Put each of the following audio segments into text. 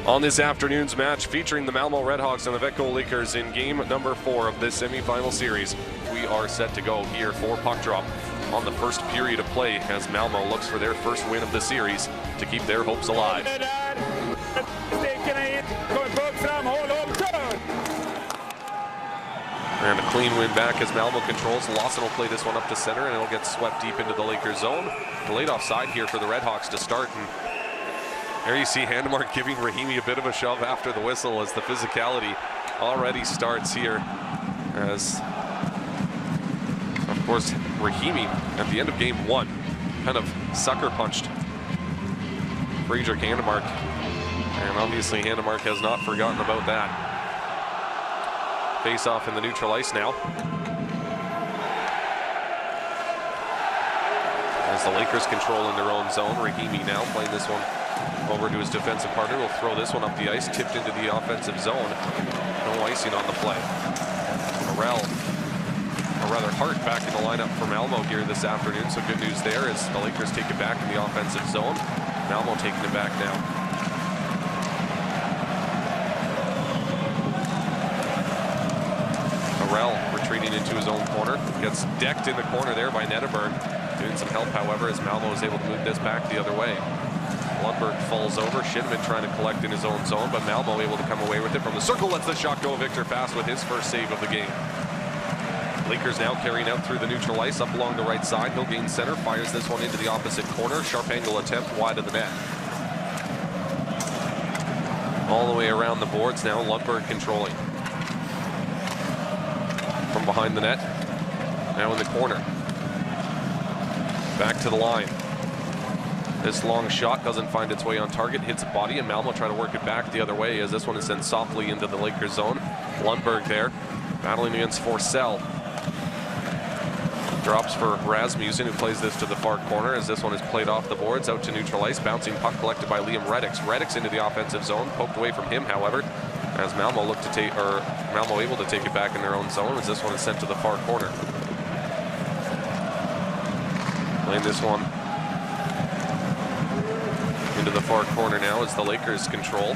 On this afternoon's match featuring the Malmö Redhawks and the Växjö Lakers in game number 4 of this semi-final series, we are set to go here for puck drop on the first period of play as Malmö looks for their first win of the series to keep their hopes alive. And a clean win back as Malmö controls. Lawson will play this one up to center and it'll get swept deep into the Lakers zone. Delayed offside here for the Redhawks to start. And there you see Handemark giving Rahimi a bit of a shove after the whistle as the physicality already starts here. As, of course, Rahimi at the end of game 1 kind of sucker punched Friedrich Handemark. And obviously Handemark has not forgotten about that. Face off in the neutral ice now. As the Lakers control in their own zone, Rahimi now playing this one over to his defensive partner. Will throw this one up the ice, tipped into the offensive zone. No icing on the play. Morel, or rather Hart, back in the lineup for Malmö here this afternoon. So good news there as the Lakers take it back in the offensive zone. Malmö taking it back now. Retreating into his own corner, gets decked in the corner there by Nederberg. Doing some help, however, as Malmö is able to move this back the other way. Lundberg falls over, Shinman trying to collect in his own zone, but Malmö able to come away with it from the circle. Lets the shot go. Victor Fast with his first save of the game. Lakers now carrying out through the neutral ice, up along the right side. He'll gain center, fires this one into the opposite corner. Sharp angle attempt wide of the net. All the way around the boards now, Lundberg controlling. From behind the net, now in the corner. Back to the line. This long shot doesn't find its way on target, hits a body, and Malmö try to work it back the other way as this one is sent softly into the Lakers zone. Lundberg there, battling against Forsell. Drops for Rasmussen, who plays this to the far corner as this one is played off the boards, out to neutral ice. Bouncing puck collected by Liam Reddix. Reddix into the offensive zone, poked away from him, however, as Malmö look to take, or Malmö able to take it back in their own zone as this one is sent to the far corner. Playing this one into the far corner now as the Lakers control.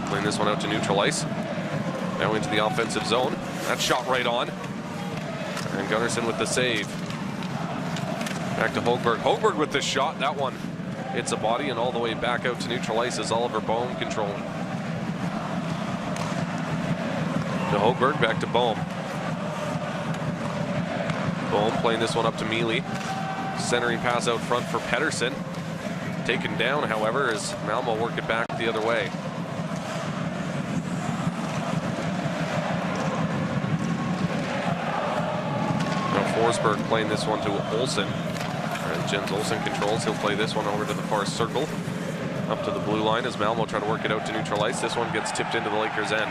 Playing this one out to neutral ice. Now into the offensive zone. That shot right on. And Gunnarsson with the save. Back to Hogberg. Hogberg with the shot. That one hits a body and all the way back out to neutral ice as Oliver Bohm controlling. To Hogberg, back to Bohm. Bohm playing this one up to Mealy. Centering pass out front for Pettersson. Taken down, however, as Malmö work it back the other way. Now Forsberg playing this one to Olsen. Jens Olsen controls. He'll play this one over to the far circle. Up to the blue line as Malmö try to work it out to neutral ice. This one gets tipped into the Lakers' end.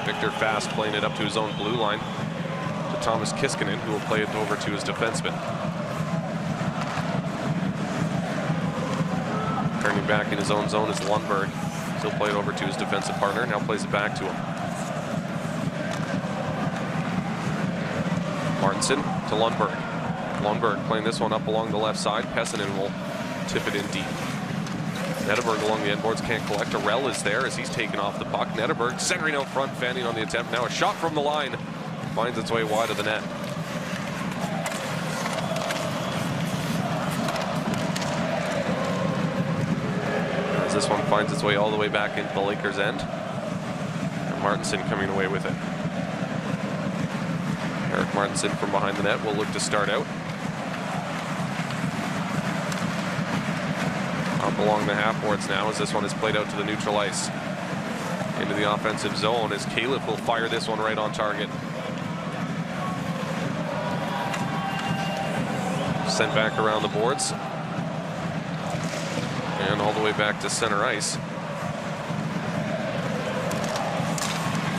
Victor Fast playing it up to his own blue line to Thomas Kiskinen, who will play it over to his defenseman. Turning back in his own zone is Lundberg. He'll play it over to his defensive partner. Now plays it back to him. Martinson to Lundberg. Lundberg playing this one up along the left side. Pessinen will tip it in deep. Nederberg along the end boards can't collect. Arell is there as he's taken off the puck. Nederberg centering out front, fanning on the attempt. Now a shot from the line finds its way wide of the net. As this one finds its way all the way back into the Lakers' end. And Martinson coming away with it. Eric Martinson from behind the net will look to start out. Up along the half boards now as this one is played out to the neutral ice. Into the offensive zone as Caleb will fire this one right on target. Sent back around the boards. And all the way back to center ice.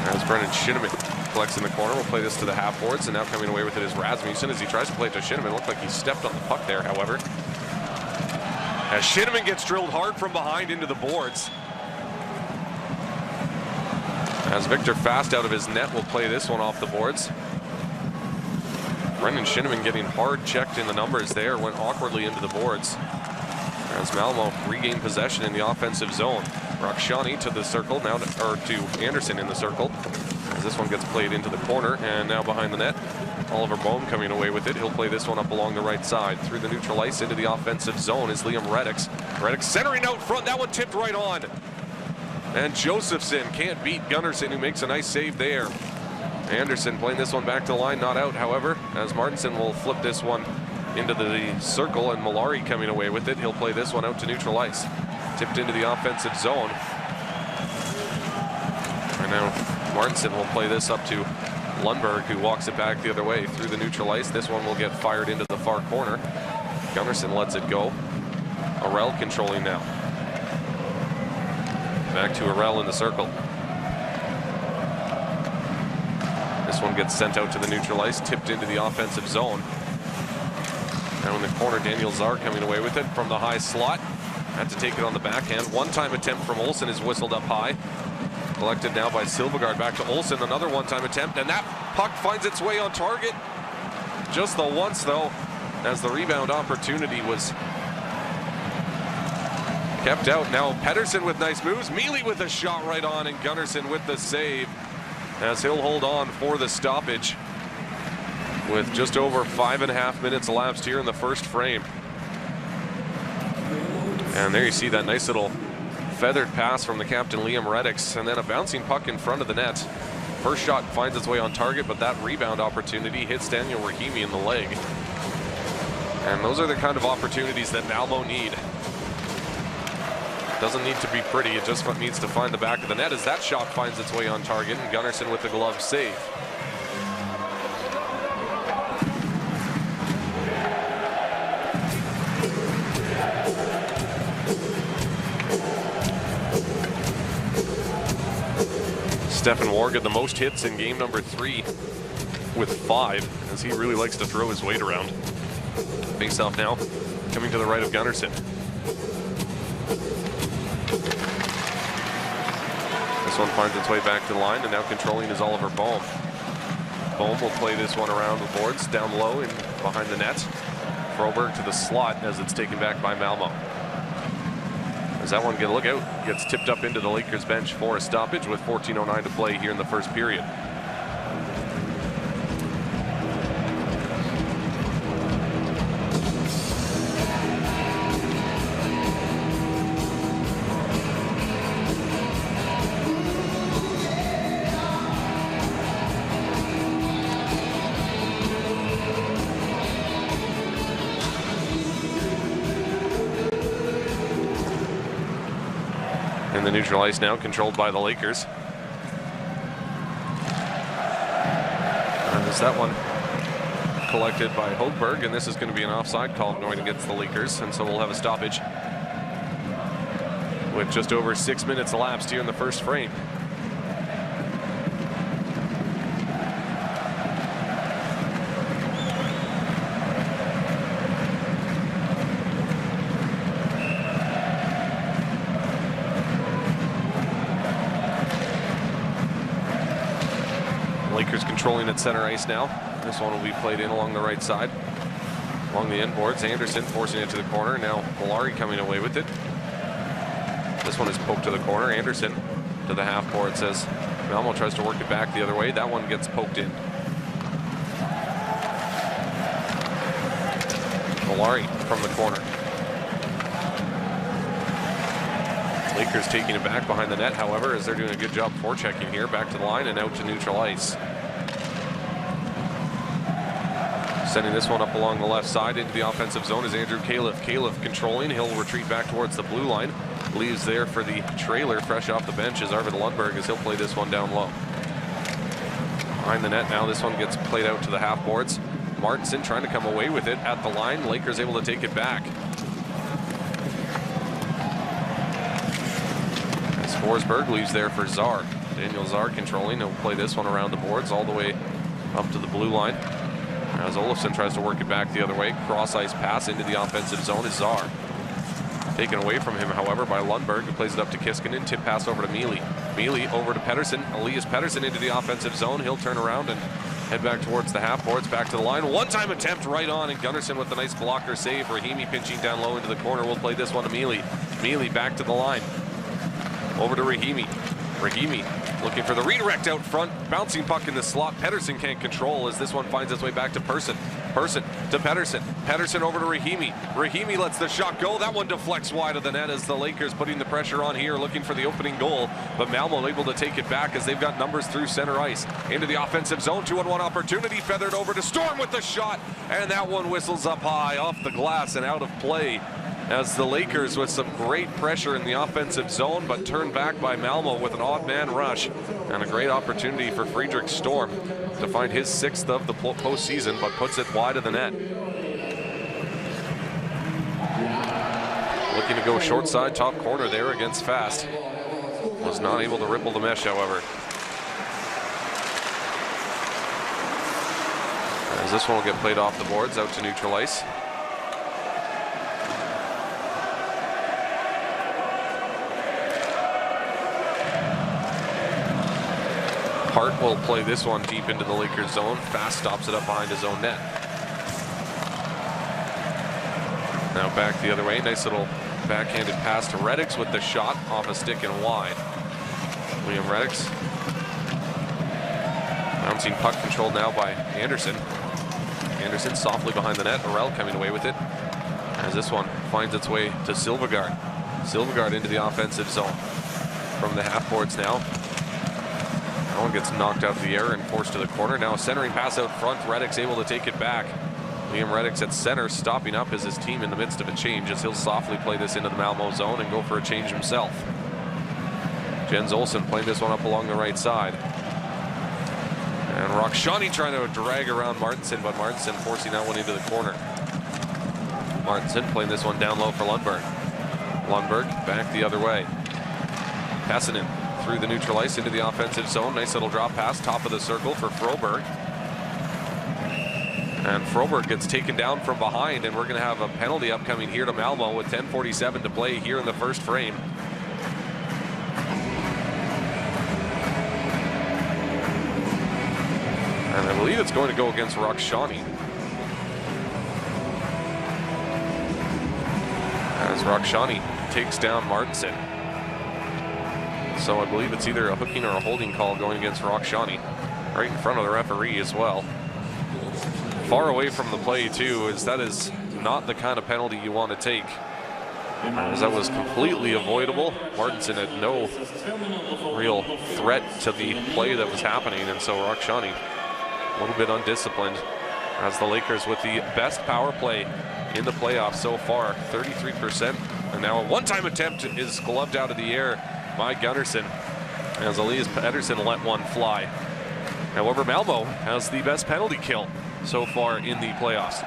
As Brennan Shinneman collects in the corner, we'll play this to the half boards, and now coming away with it is Rasmussen as he tries to play it to Shinneman. Looked like he stepped on the puck there, however. As Shinneman gets drilled hard from behind into the boards. As Victor Fast out of his net will play this one off the boards. Brendan Shinneman getting hard checked in the numbers there, went awkwardly into the boards. as Malmö regain possession in the offensive zone. Rakshani to the circle, now to Anderson in the circle, as this one gets played into the corner, and now behind the net. Oliver Bohm coming away with it. He'll play this one up along the right side. Through the neutral ice into the offensive zone is Liam Reddix. Reddix centering out front, that one tipped right on. And Josephson can't beat Gunnarsson, who makes a nice save there. Anderson playing this one back to the line, not out, however, as Martinson will flip this one into the circle, and Malari coming away with it. He'll play this one out to neutral ice. Tipped into the offensive zone. And now Martinson will play this up to Lundberg, who walks it back the other way through the neutral ice. This one will get fired into the far corner. Gunnarsson lets it go. Arell controlling now. Back to Arell in the circle. This one gets sent out to the neutral ice, tipped into the offensive zone. Now in the corner, Daniel Czar coming away with it from the high slot. Had to take it on the backhand. One-time attempt from Olsen is whistled up high. Collected now by Silvegaard, back to Olsen, another one-time attempt, and that puck finds its way on target. Just the once, though, as the rebound opportunity was kept out. Now Pettersson with nice moves, Mealy with a shot right on, and Gunnarsson with the save, as he'll hold on for the stoppage with just over 5.5 minutes elapsed here in the first frame. And there you see that nice little feathered pass from the captain, Liam Reddix, and then a bouncing puck in front of the net. First shot finds its way on target, but that rebound opportunity hits Daniel Rahimi in the leg. And those are the kind of opportunities that Malmö need. Doesn't need to be pretty, it just needs to find the back of the net as that shot finds its way on target, and Gunnarsson with the glove save. Stefan Warga, the most hits in game number 3 with 5, as he really likes to throw his weight around. Face-off now, coming to the right of Gunnarsson. This one finds its way back to the line, and now controlling is Oliver Bohm. Bohm will play this one around the boards, down low and behind the net. Froberg to the slot as it's taken back by Malmö. As that one, get a look out, gets tipped up into the Lakers bench for a stoppage with 14:09 to play here in the first period. In the neutral ice now, controlled by the Lakers. And there's that one collected by Hogberg, and this is going to be an offside call going against the Lakers, and so we'll have a stoppage with just over 6 minutes elapsed here in the first frame. Lakers controlling at center ice now. This one will be played in along the right side, along the end boards. Anderson forcing it to the corner. Now Malari coming away with it. This one is poked to the corner. Anderson to the half board, says Malmö tries to work it back the other way. That one gets poked in. Malari from the corner. Lakers taking it back behind the net, however, as they're doing a good job forechecking here. Back to the line and out to neutral ice. Sending this one up along the left side into the offensive zone is Andrew Califf. Califf controlling. He'll retreat back towards the blue line. Leaves there for the trailer, fresh off the bench, is Arvid Lundberg, as he'll play this one down low. Behind the net now, this one gets played out to the half boards. Martinson trying to come away with it at the line. Lakers able to take it back. As Forsberg leaves there for Czar. Daniel Czar controlling. He'll play this one around the boards all the way up to the blue line. As Olofsson tries to work it back the other way. Cross-ice pass into the offensive zone is Czar. Taken away from him, however, by Lundberg, who plays it up to Kiskinen. Tip pass over to Mealy. Mealy over to Pettersson. Elias Pettersson into the offensive zone. He'll turn around and head back towards the half boards, back to the line. One-time attempt right on, and Gunnarsson with a nice blocker save. Rahimi pinching down low into the corner. We'll play this one to Mealy. Mealy back to the line. Over to Rahimi. Rahimi looking for the redirect out front. Bouncing puck in the slot. Pettersson can't control as this one finds its way back to Persson. Persson to Pettersson. Pettersson over to Rahimi. Rahimi lets the shot go. That one deflects wide of the net as the Lakers putting the pressure on here, looking for the opening goal. But Malmö able to take it back as they've got numbers through center ice. Into the offensive zone. 2-on-1 opportunity. Feathered over to Storm with the shot. And that one whistles up high off the glass and out of play. As the Lakers with some great pressure in the offensive zone, but turned back by Malmö with an odd man rush. And a great opportunity for Friedrich Storm to find his 6th of the postseason, but puts it wide of the net. Looking to go short side, top corner there against Fast. Was not able to ripple the mesh, however. As this one will get played off the boards, out to neutral ice. Hart will play this one deep into the Lakers zone. Fast stops it up behind his own net. Now back the other way. Nice little backhanded pass to Reddix with the shot off a stick and wide. William Reddix. Bouncing puck controlled now by Anderson. Anderson softly behind the net. Arell coming away with it. As this one finds its way to Silvergard. Silvergard into the offensive zone. From the half boards now. That one gets knocked out of the air and forced to the corner. Now a centering pass out front. Reddix able to take it back. Liam Reddix at center, stopping up as his team in the midst of a change, as he'll softly play this into the Malmö zone and go for a change himself. Jens Olsen playing this one up along the right side. And Rakshani trying to drag around Martinson, but Martinson forcing that one into the corner. Martinson playing this one down low for Lundberg. Lundberg back the other way. Passing through the neutral ice into the offensive zone. Nice little drop pass, top of the circle for Froberg. And Froberg gets taken down from behind, and we're going to have a penalty upcoming here to Malmö with 10:47 to play here in the first frame. And I believe it's going to go against Rakshani. As Rakshani takes down Martinson. So I believe it's either a hooking or a holding call going against Rakshani. Right in front of the referee as well. Far away from the play too, as that is not the kind of penalty you want to take. As that was completely avoidable. Martinson had no real threat to the play that was happening, and so Rakshani a little bit undisciplined. As the Lakers with the best power play in the playoffs so far, 33%. And now a one-time attempt is gloved out of the air by Gunnarsson, as Elias Pettersson let one fly. However, Malmö has the best penalty kill so far in the playoffs.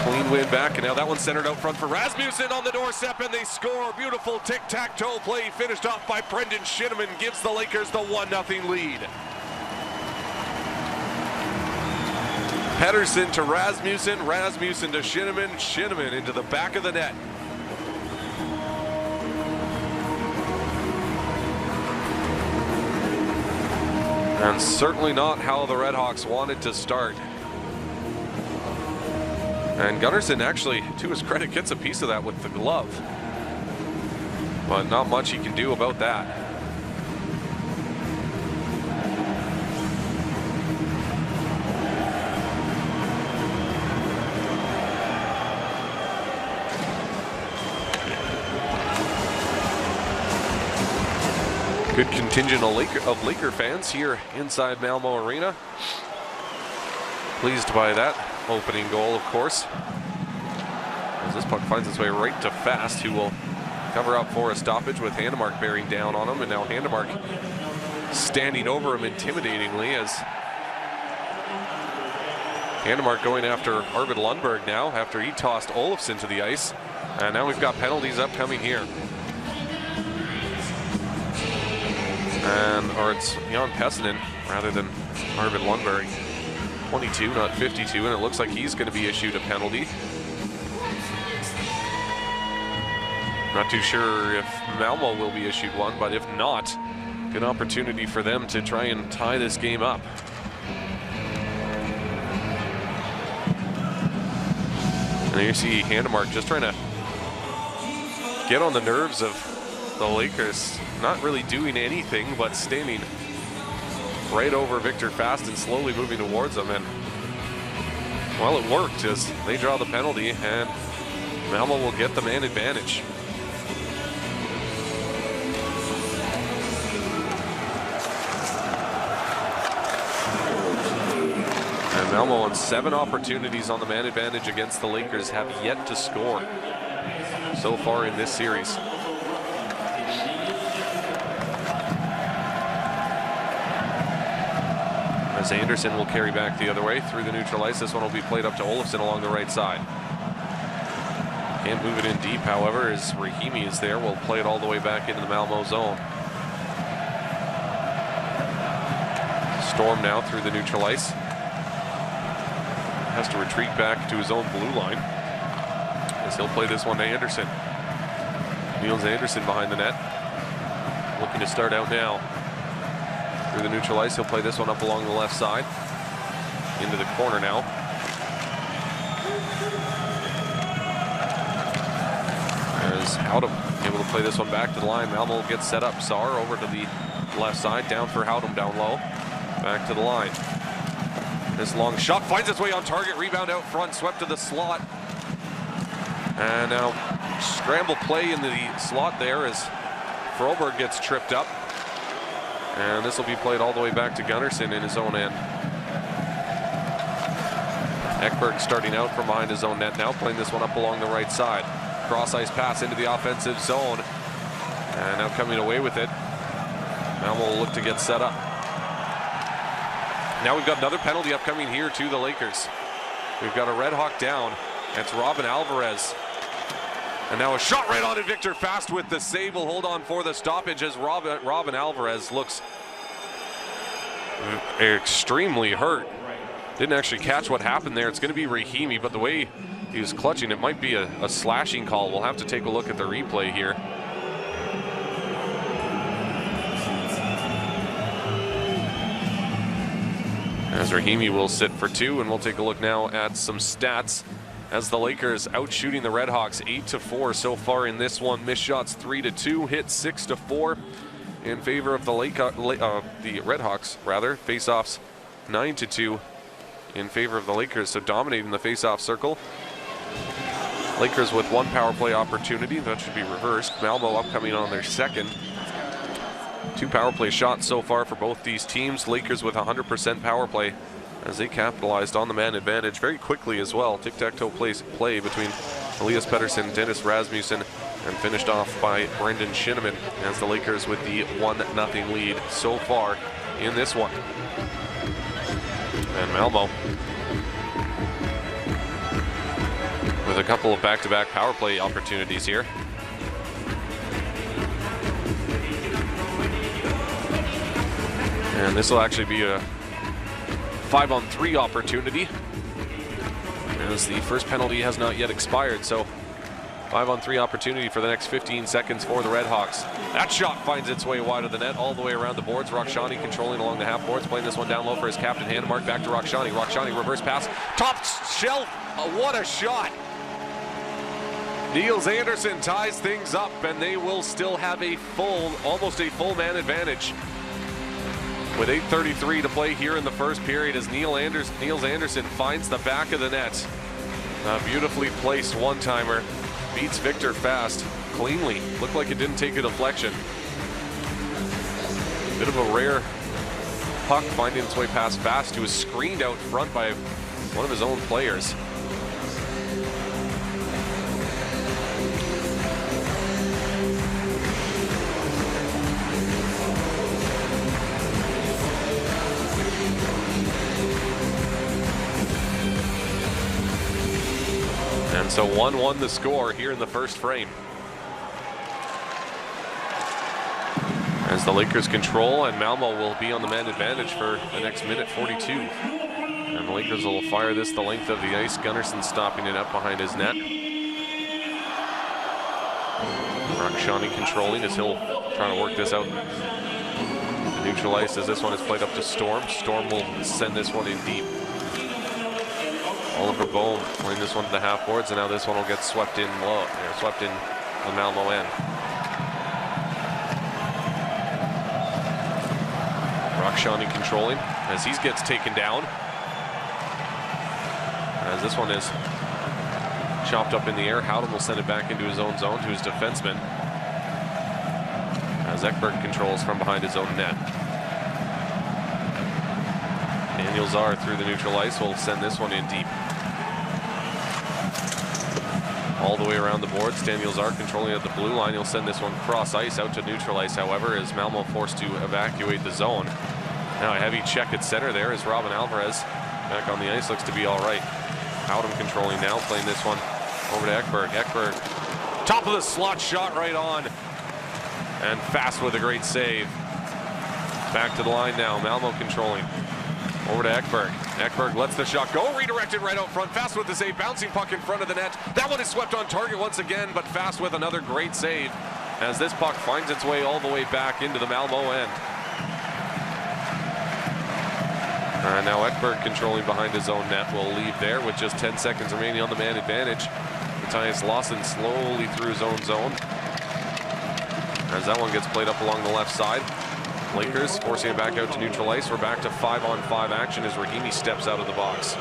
Clean win back, and now that one's centered out front for Rasmussen on the doorstep, and they score. Beautiful tic-tac-toe play finished off by Brendan Shinneman, gives the Lakers the 1-0 lead. Pettersson to Rasmussen, Rasmussen to Shinneman, Shinneman into the back of the net. And certainly not how the Redhawks wanted to start. And Gunnarsson actually, to his credit, gets a piece of that with the glove. But not much he can do about that. Good contingent of Laker fans here inside Malmö Arena. Pleased by that opening goal, of course. As this puck finds its way right to Fast, who will cover up for a stoppage with Handemark bearing down on him. And now Handemark standing over him intimidatingly, as Handemark going after Arvid Lundberg now after he tossed Olofsson to the ice. And now we've got penalties upcoming here. Or it's Jan Pessinen rather than Arvid Lundberg. 22, not 52, and it looks like he's going to be issued a penalty. Not too sure if Malmö will be issued one, but if not, good opportunity for them to try and tie this game up. And there you see Handemark just trying to get on the nerves of the Lakers, not really doing anything but standing right over Victor Fast and slowly moving towards him. And well, it worked as they draw the penalty and Malmö will get the man advantage. And Malmö on 7 opportunities on the man advantage against the Lakers have yet to score so far in this series. As Anderson will carry back the other way through the neutral ice. This one will be played up to Olofsson along the right side. Can't move it in deep, however, as Rahimi is there. We'll play it all the way back into the Malmö zone. Storm now through the neutral ice. Has to retreat back to his own blue line as he'll play this one to Anderson. Niels Anderson behind the net, looking to start out now through the neutral ice. He'll play this one up along the left side into the corner now. There's Howdam able to play this one back to the line. Malmö will get set up. Saar over to the left side, down for Howdam down low, back to the line. This long shot finds its way on target, rebound out front, swept to the slot. And now scramble play in the slot there as Froberg gets tripped up. And this will be played all the way back to Gunnarsson in his own end. Ekberg starting out from behind his own net now, playing this one up along the right side. Cross ice pass into the offensive zone. And now coming away with it. Malmö will look to get set up. Now we've got another penalty upcoming here to the Lakers. We've got a Red Hawk down. That's Robin Alvarez. And now a shot right on it. Victor Fast with the save will hold on for the stoppage as Robin Alvarez looks extremely hurt. Didn't actually catch what happened there. It's going to be Rahimi, but the way he was clutching, it might be a slashing call. We'll have to take a look at the replay here. As Rahimi will sit for 2, and we'll take a look now at some stats as the Lakers out shooting the Red Hawks 8-4 so far in this one. Missed shots 3-2, hits 6-4 in favor of the Red Hawks rather. Faceoffs 9-2 in favor of the Lakers, so dominating the faceoff circle. Lakers with 1 power play opportunity, that should be reversed. Malmö upcoming on their second. 2 power play shots so far for both these teams. Lakers with 100% power play as they capitalized on the man advantage very quickly as well. Tic-tac-toe play between Elias Pettersson, Dennis Rasmussen, and finished off by Brendan Shinneman as the Lakers with the 1-0 lead so far in this one. And Malmö with a couple of back-to-back power play opportunities here. And this will actually be a 5-on-3 opportunity as the first penalty has not yet expired. So 5-on-3 opportunity for the next 15 seconds for the Red Hawks. That shot finds its way wide of the net all the way around the boards. Rakshani controlling along the half boards, playing this one down low for his captain Handemark. Back to Rakshani. Rakshani reverse pass, top shelf. What a shot! Niels Anderson ties things up, and they will still have a almost a full man advantage. With 8:33 to play here in the first period as Niels Anderson finds the back of the net. A beautifully placed one-timer. Beats Victor Fast cleanly. Looked like it didn't take a deflection. Bit of a rare puck finding its way past Fast, who was screened out front by one of his own players. And so 1-1 the score here in the first frame. As the Lakers control, and Malmö will be on the man advantage for the next minute 42. And the Lakers will fire this the length of the ice. Gunnarsson stopping it up behind his net. Rakshani controlling as he'll trying to work this out. The neutral ice as this one is played up to Storm. Storm will send this one in deep. Oliver Bohm playing this one to the half boards, and now this one will get swept in low, swept in the Malmö end. Rakshani controlling as he gets taken down. As this one is chopped up in the air, Howden will send it back into his own zone to his defenseman. As Ekberg controls from behind his own net. Daniel Czar through the neutral ice will send this one in deep. All the way around the boards, Daniel Czar controlling at the blue line. He'll send this one cross ice out to neutral ice, however, as Malmö forced to evacuate the zone. Now a heavy check at center there as Robin Alvarez back on the ice, looks to be all right. Howden controlling now, playing this one over to Ekberg. Ekberg, top of the slot shot right on. And Fast with a great save. Back to the line now, Malmö controlling. Over to Ekberg. Ekberg lets the shot go, redirected right out front. Fast with the save, bouncing puck in front of the net. That one is swept on target once again, but Fast with another great save as this puck finds its way all the way back into the Malmö end. And now Ekberg controlling behind his own net will leave there with just 10 seconds remaining on the man advantage. Matthias Lawson slowly through his own zone as that one gets played up along the left side. Lakers forcing it back out to neutral ice. We're back to 5-on-5 action as Rahimi steps out of the box.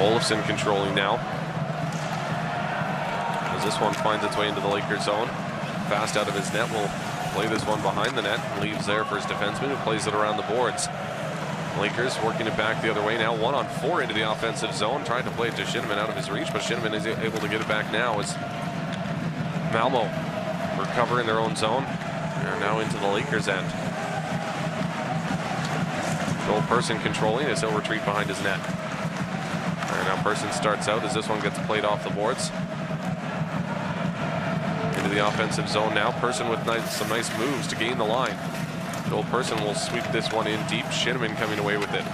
Olofsson controlling now as this one finds its way into the Lakers zone. Fast out of his net will play this one behind the net and leaves there for his defenseman who plays it around the boards. Lakers working it back the other way now, 1-on-4 into the offensive zone, trying to play it to Shinnimin out of his reach, but Shinnimin is able to get it back now as Malmö recover in their own zone. They're now into the Lakers end. Joel Person controlling as he'll retreat behind his net. All right, now Person starts out as this one gets played off the boards. Into the offensive zone now. Person with some nice moves to gain the line. Joel Person will sweep this one in deep. Shinnimin coming away with it.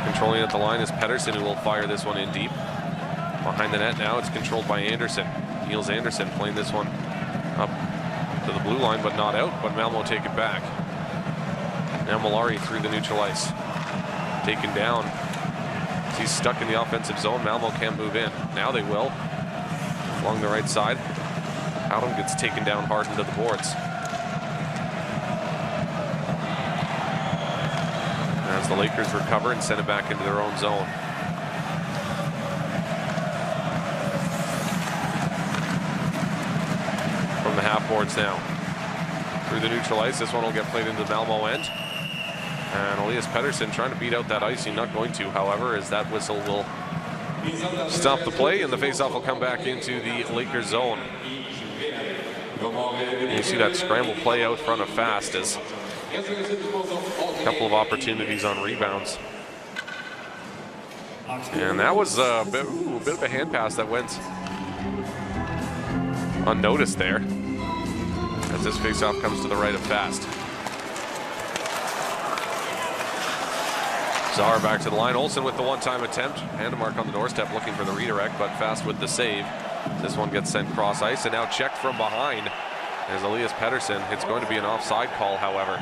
Controlling at the line is Pettersson, who will fire this one in deep. Behind the net now, it's controlled by Anderson. Niels Anderson playing this one up to the blue line, but not out, but Malmö take it back. Now Malari through the neutral ice. Taken down. He's stuck in the offensive zone. Malmö can't move in. Now they will. Along the right side. Howden gets taken down hard into the boards. As the Lakers recover and send it back into their own zone. From the half boards now. Through the neutral ice, this one will get played into the Malmö end. And Elias Pettersson trying to beat out that icing, not going to, however, as that whistle will stop the play and the faceoff will come back into the Lakers zone. You see that scramble play out front of Fast as a couple of opportunities on rebounds. And that was a bit of a hand pass that went unnoticed there as this faceoff comes to the right of Fast. Czar back to the line. Olsen with the one-time attempt. Handemark on the doorstep looking for the redirect, but Fast with the save. This one gets sent cross ice and now checked from behind as Elias Pettersson. It's going to be an offside call, however.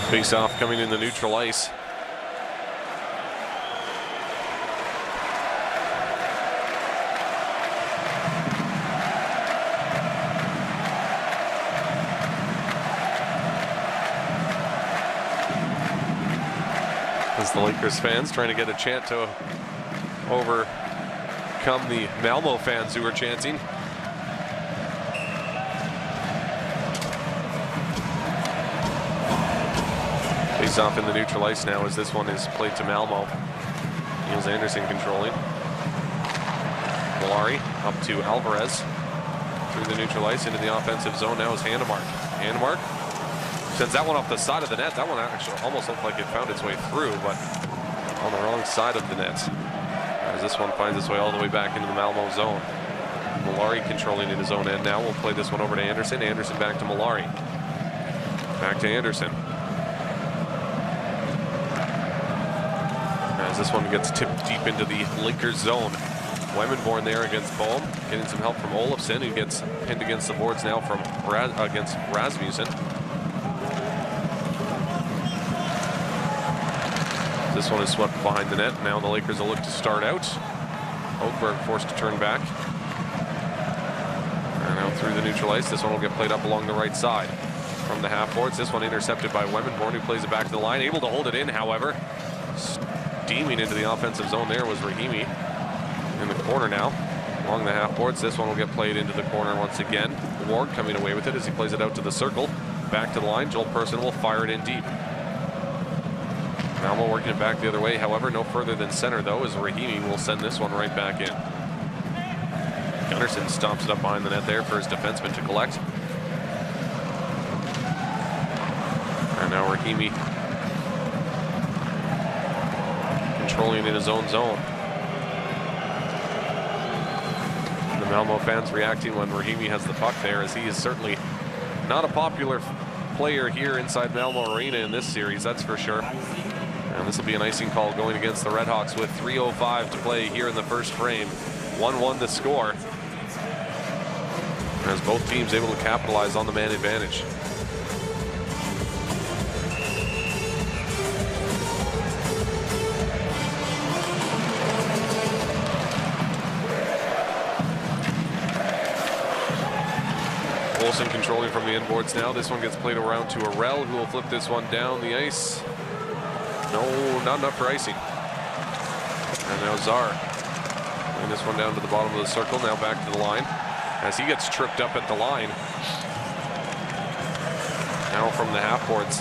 Face off coming in the neutral ice. As the Lakers fans trying to get a chant to overcome the Malmö fans who are chanting. Face off in the neutral ice now as this one is played to Malmö. Niels Anderson controlling. Malari up to Alvarez. Through the neutral ice into the offensive zone now is Handemark. Handemark sends that one off the side of the net. That one actually almost looked like it found its way through, but on the wrong side of the net. As this one finds its way all the way back into the Malmö zone. Malari controlling in his own end now. We'll play this one over to Anderson. Anderson back to Malari. Back to Anderson. As this one gets tipped deep into the Lakers zone. Wemenborn there against Bohm, getting some help from Olofsson, who gets pinned against the boards now from against Rasmussen. This one is swept behind the net. Now the Lakers will look to start out. Högberg forced to turn back. And out through the neutral ice. This one will get played up along the right side from the half boards. This one intercepted by Wemenborn, who plays it back to the line. Able to hold it in, however. Steaming into the offensive zone there was Rahimi. In the corner now, along the half boards. This one will get played into the corner once again. Ward coming away with it as he plays it out to the circle. Back to the line. Joel Persson will fire it in deep. Malmö working it back the other way. However, no further than center, though, as Rahimi will send this one right back in. Gunnarsson stomps it up behind the net there for his defenseman to collect. And now Rahimi controlling in his own zone. The Malmö fans reacting when Rahimi has the puck there, as he is certainly not a popular player here inside Malmö Arena in this series, that's for sure. And this will be an icing call going against the Redhawks with 3:05 to play here in the first frame. 1-1 the score. As both teams able to capitalize on the man advantage. Olsen controlling from the inboards now. This one gets played around to Arell, who will flip this one down the ice. No, not enough for icing. And now Czar. And this one down to the bottom of the circle, now back to the line. As he gets tripped up at the line. Now from the half boards.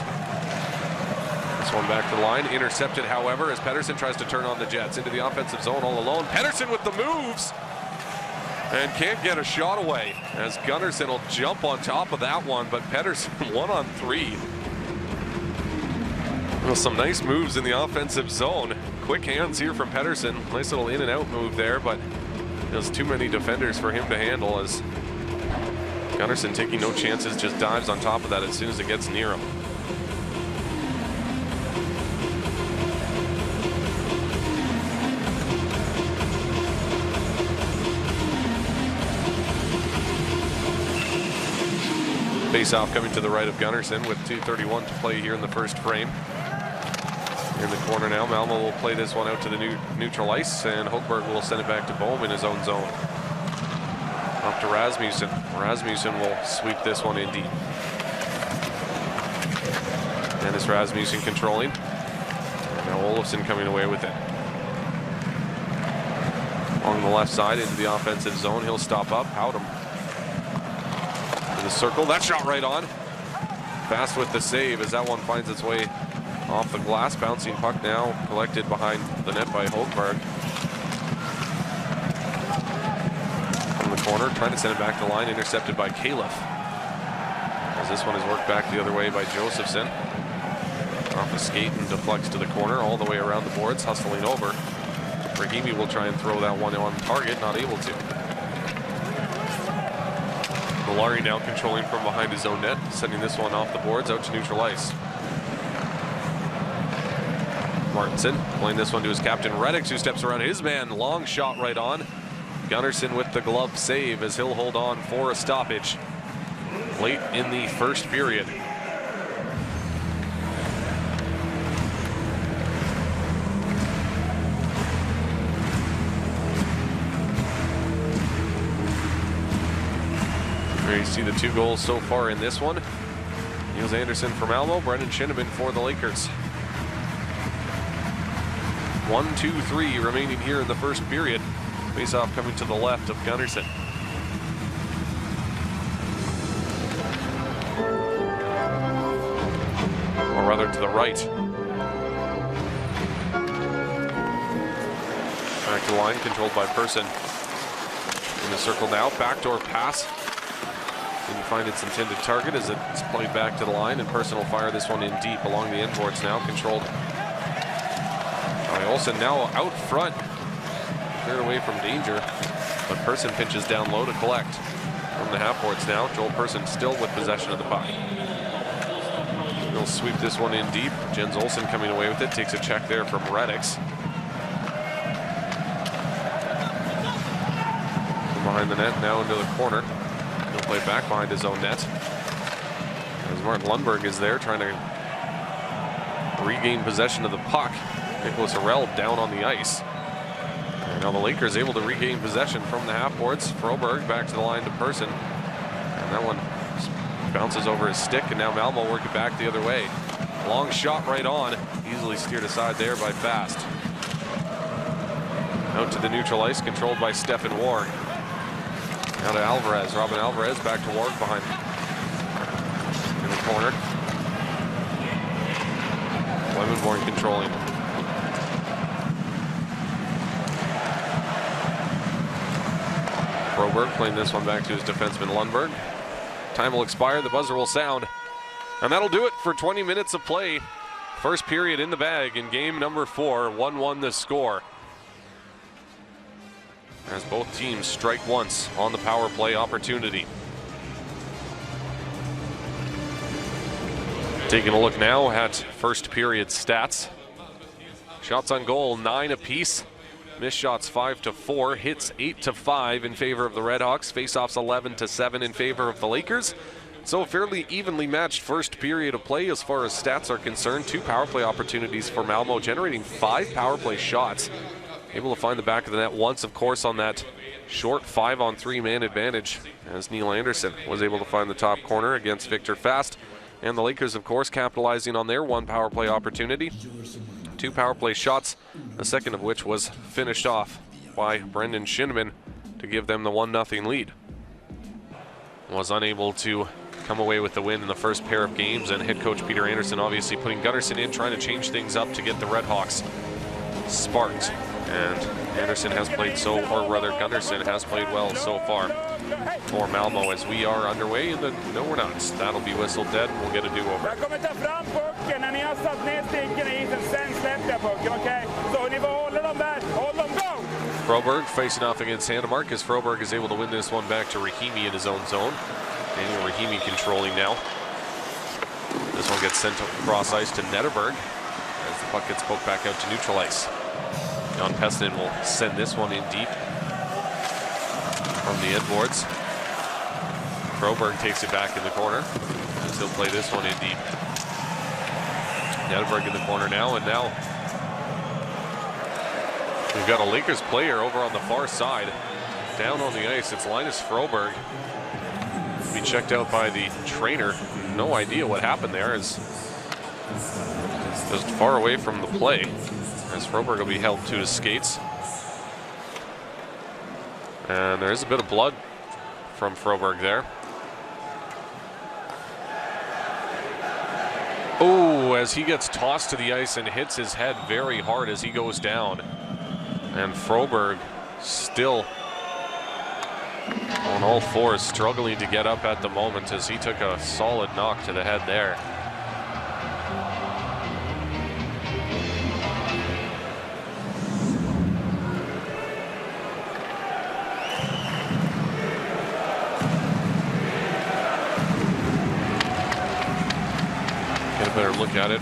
This one back to the line. Intercepted, however, as Pettersson tries to turn on the Jets into the offensive zone all alone. Pettersson with the moves. And can't get a shot away, as Gunnarsson will jump on top of that one, but Pettersson 1-on-3. Well, some nice moves in the offensive zone. Quick hands here from Pettersson. Nice little in and out move there, but there's too many defenders for him to handle, as Gunnarsson taking no chances, just dives on top of that as soon as it gets near him. Face-off coming to the right of Gunnarsson with 2:31 to play here in the first frame. In the corner now, Malmö will play this one out to the neutral ice, and Högberg will send it back to Bohm in his own zone. Up to Rasmussen. Rasmussen will sweep this one in deep. And it's Rasmussen controlling. And now Olofsson coming away with it. Along the left side into the offensive zone, he'll stop up. Howdem. The circle, that shot right on. Fast with the save as that one finds its way off the glass. Bouncing puck now collected behind the net by Högberg. From the corner, trying to send it back to the line, intercepted by Califf. As this one is worked back the other way by Josephson. Off a skate and deflects to the corner, all the way around the boards, hustling over. Rahimi will try and throw that one on target, not able to. Malari now controlling from behind his own net, sending this one off the boards out to neutral ice. Martinson playing this one to his captain Reddick, who steps around his man. Long shot right on. Gunnarsson with the glove save as he'll hold on for a stoppage late in the first period. There you see the two goals so far in this one. Niels Anderson for Malmö, Brendan Schinneman for the Lakers. 1-2-3 remaining here in the first period. Face-off coming to the left of Gunnarsson. Or rather to the right. Back to the line, controlled by Person. In the circle now, backdoor pass. Didn't find its intended target as it's played back to the line, and Person will fire this one in deep along the end boards now, controlled by Olsen. Now out front, cleared away from danger, but Person pinches down low to collect. From the half boards now, Joel Person still with possession of the puck. He'll sweep this one in deep. Jens Olsen coming away with it, takes a check there from Reddix. From behind the net, now into the corner. He'll play back behind his own net. As Martin Lundberg is there trying to regain possession of the puck. Nicholas Arell down on the ice. And now the Lakers able to regain possession from the half boards. Froberg back to the line to Person. And that one bounces over his stick, and now Malmö working back the other way. Long shot right on. Easily steered aside there by Fast. Out to the neutral ice, controlled by Stefan Warg. Now to Alvarez. Robin Alvarez back to Warg behind in the corner. Lemonborn controlling. Froberg playing this one back to his defenseman Lundberg. Time will expire, the buzzer will sound. And that'll do it for 20 minutes of play. First period in the bag in game number 4, 1-1 the score. As both teams strike once on the power play opportunity. Taking a look now at first period stats. Shots on goal, 9 apiece. Missed shots 5-4, hits 8-5 in favor of the Redhawks. Faceoffs 11-7 in favor of the Lakers. So a fairly evenly matched first period of play as far as stats are concerned. 2 power play opportunities for Malmö, generating 5 power play shots. Able to find the back of the net once, of course, on that short 5-on-3 man advantage, as Neil Anderson was able to find the top corner against Victor Fast. And the Lakers, of course, capitalizing on their 1 power play opportunity. 2 power play shots, the second of which was finished off by Brendan Shinneman to give them the 1-0 lead. Was unable to come away with the win in the first pair of games, and head coach Peter Anderson obviously putting Gunnarsson in, trying to change things up to get the Redhawks sparked. And Anderson has played Gunnarsson has played well so far for Malmö as we are underway in the No We're Nots. That'll be whistled dead and we'll get a do-over. Froberg facing off against Sandemark as Froberg is able to win this one back to Rahimi in his own zone. Daniel Rahimi controlling now. This one gets sent across ice to Nederberg as the puck gets poked back out to neutral ice. Jan Pestinen will send this one in deep from the end boards. Froberg takes it back in the corner as he'll play this one in deep. Nederberg in the corner now, and now we've got a Lakers player over on the far side. Down on the ice, it's Linus Froberg. Be checked out by the trainer. No idea what happened there, as just far away from the play. As Froberg will be held to his skates. And there is a bit of blood from Froberg there. Oh, as he gets tossed to the ice and hits his head very hard as he goes down. And Froberg still on all fours, struggling to get up at the moment as he took a solid knock to the head there. Better look at it.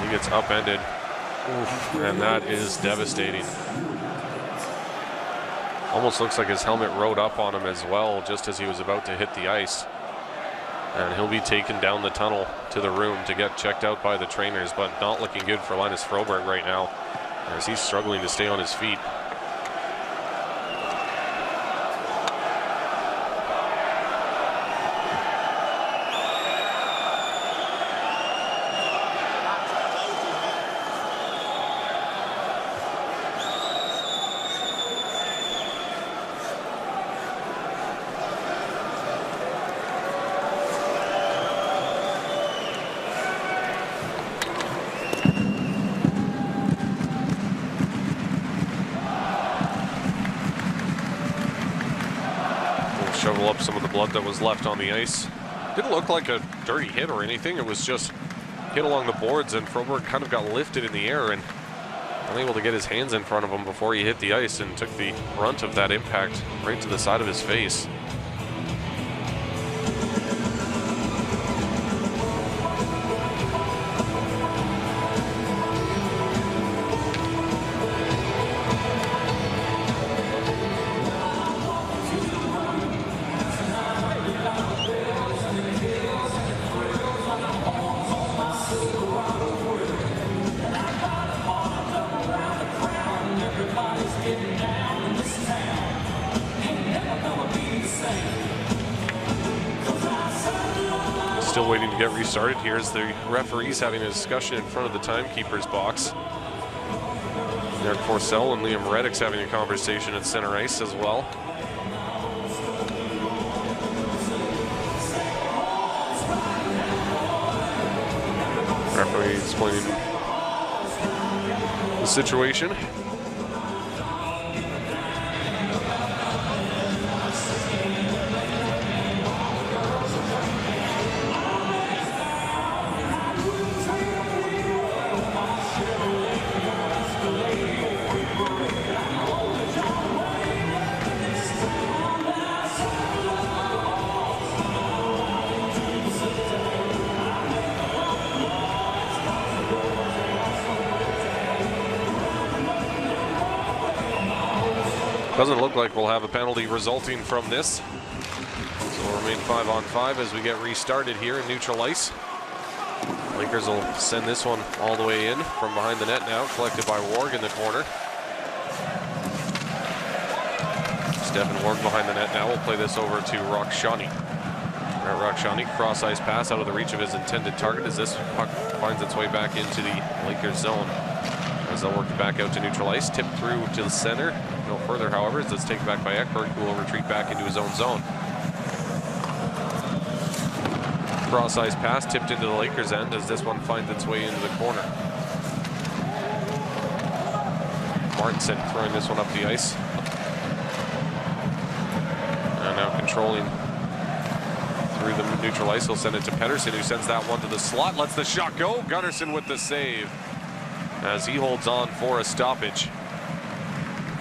He gets upended. Oof, and that is devastating. Almost looks like his helmet rode up on him as well, just as he was about to hit the ice. And he'll be taken down the tunnel to the room to get checked out by the trainers, but not looking good for Linus Froberg right now, as he's struggling to stay on his feet. blood that was left on the ice. Didn't look like a dirty hit or anything. It was just hit along the boards, and Froberg kind of got lifted in the air and unable to get his hands in front of him before he hit the ice and took the brunt of that impact right to the side of his face. Still waiting to get restarted. Here's the referees having a discussion in front of the timekeeper's box. Eric Forcell and Liam Reddick's having a conversation at center ice as well. Referee explaining the situation. Doesn't look like we'll have a penalty resulting from this. So we'll remain 5-on-5 as we get restarted here in neutral ice. Lakers will send this one all the way in from behind the net now, collected by Warg in the corner. Stefan Warg behind the net now. We'll play this over to Rakshani. Rakshani, cross ice pass out of the reach of his intended target as this puck finds its way back into the Lakers zone. As they'll work it back out to neutral ice, tipped through to the center. No further, however, as it's taken back by Ekberg, who will retreat back into his own zone. Cross ice pass tipped into the Lakers end as this one finds its way into the corner. Martinson throwing this one up the ice. And now controlling through the neutral ice. He'll send it to Pettersson, who sends that one to the slot. Lets the shot go. Gunnarsson with the save as he holds on for a stoppage.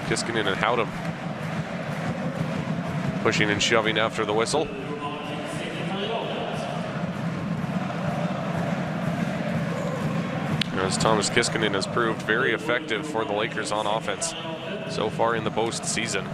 Kiskinen and Howdam pushing and shoving after the whistle. As Thomas Kiskinen has proved very effective for the Lakers on offense so far in the postseason.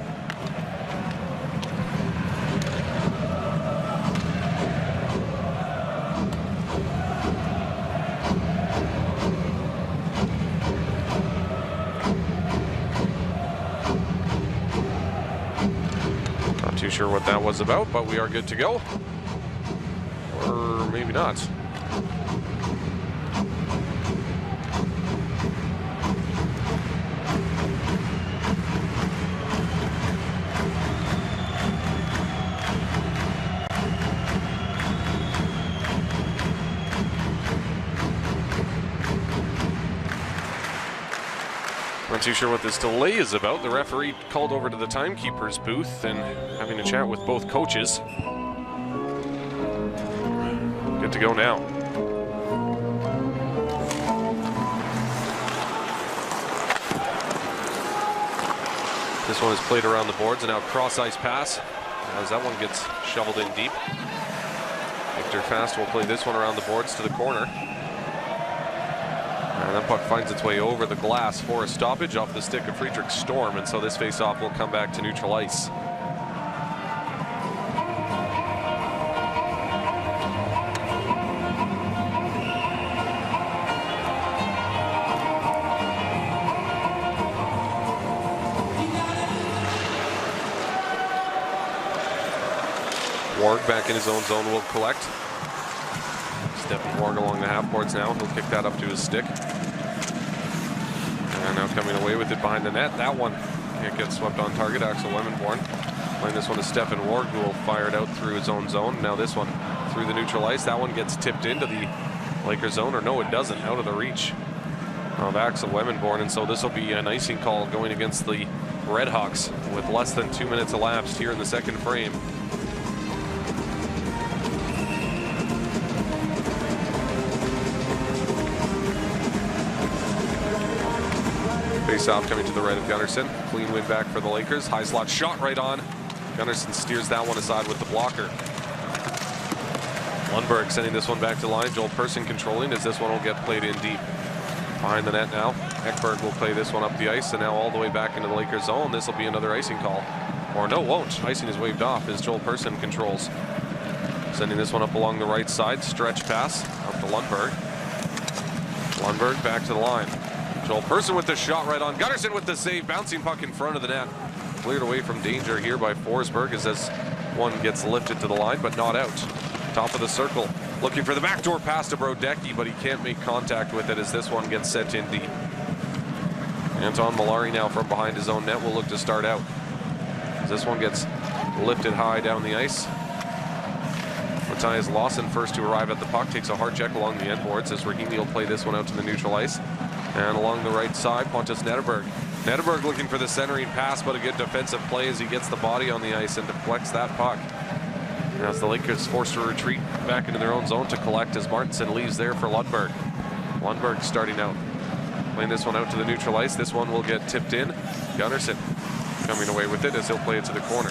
Too sure what that was about, but we are good to go. Or maybe not. Not too sure what this delay is about. The referee called over to the timekeeper's booth and having a chat with both coaches. Good to go now. This one is played around the boards and now cross ice pass as that one gets shoveled in deep. Victor Fast will play this one around the boards to the corner. And that puck finds its way over the glass for a stoppage off the stick of Friedrich Storm, and so this face-off will come back to neutral ice. Warg back in his own zone will collect. Stefan Warg along the half boards now. He'll kick that up to his stick. And now coming away with it behind the net. That one can't get swept on target. Axel Wemenborn playing this one to Stefan Warg, who will fire it out through his own zone. Now this one through the neutral ice. That one gets tipped into the Lakers zone, or no, it doesn't. Out of the reach of Axel Wemenborn, and so this will be an icing call going against the Redhawks with less than 2 minutes elapsed here in the second frame. Face-off coming to the right of Gunnarsson. Clean win back for the Lakers. High slot shot right on. Gunnarsson steers that one aside with the blocker. Lundberg sending this one back to the line. Joel Persson controlling as this one will get played in deep. Behind the net now. Ekberg will play this one up the ice, and now all the way back into the Lakers zone. This will be another icing call. Or no, won't. Icing is waved off as Joel Persson controls. Sending this one up along the right side. Stretch pass up to Lundberg. Lundberg back to the line. Joel Persson with the shot right on. Gunnarsson with the save. Bouncing puck in front of the net. Cleared away from danger here by Forsberg as this one gets lifted to the line, but not out. Top of the circle. Looking for the backdoor pass to Brodecki, but he can't make contact with it as this one gets sent in deep. Anton Malari now from behind his own net will look to start out. As this one gets lifted high down the ice. Matthias Lawson first to arrive at the puck, takes a hard check along the end boards as Rahimi will play this one out to the neutral ice. And along the right side, Pontus Nederberg. Nederberg looking for the centering pass, but a good defensive play as he gets the body on the ice and deflects that puck. As the Lakers forced to retreat back into their own zone to collect as Martinson leaves there for Lundberg. Lundberg starting out. Playing this one out to the neutral ice. This one will get tipped in. Gunnarsson coming away with it as he'll play it to the corner.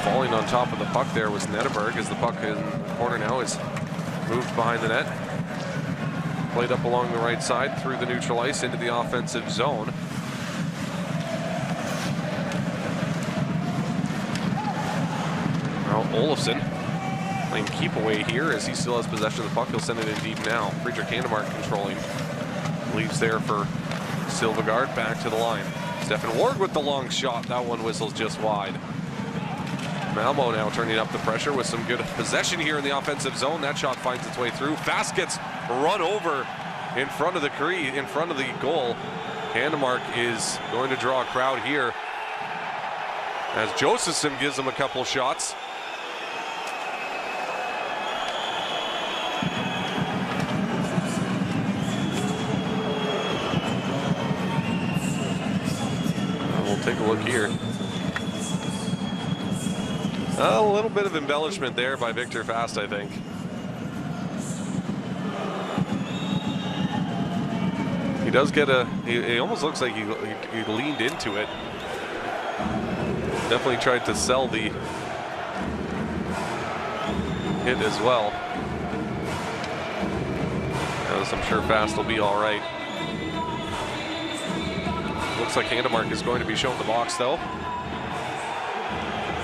Falling on top of the puck there was Nederberg as the puck in the corner now is moved behind the net. Played up along the right side through the neutral ice into the offensive zone. Now Olofsson playing keep away here as he still has possession of the puck. He'll send it in deep now. Friedrich Handemark controlling. Leaves there for Silvegaard. Back to the line. Stefan Ward with the long shot. That one whistles just wide. Malmö now turning up the pressure with some good possession here in the offensive zone. That shot finds its way through. Fast gets run over in front of the goal. Handemark is going to draw a crowd here as Josephson gives him a couple shots. We'll take a look here. A little bit of embellishment there by Victor Fast, I think. He does get he almost looks like he leaned into it. Definitely tried to sell the hit as well. As I'm sure Fast will be all right. Looks like Handemark is going to be shown the box though.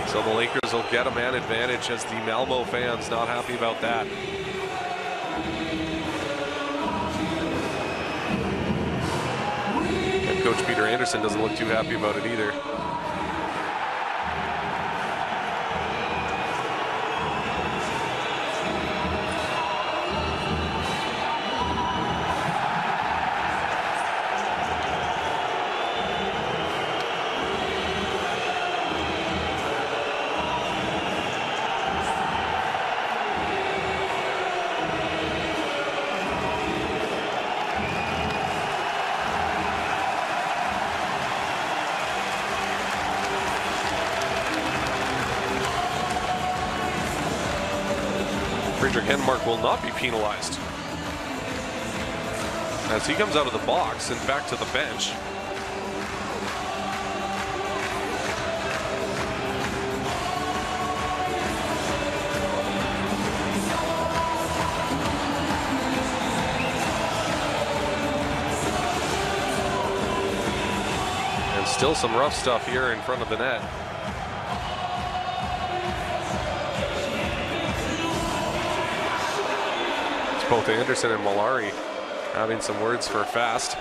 So the Lakers will get a man advantage as the Malmö fans not happy about that. And Coach Peter Anderson doesn't look too happy about it either. Friedrich Handemark will not be penalized as he comes out of the box and back to the bench. And still some rough stuff here in front of the net. Both Anderson and Malari having some words for Fast.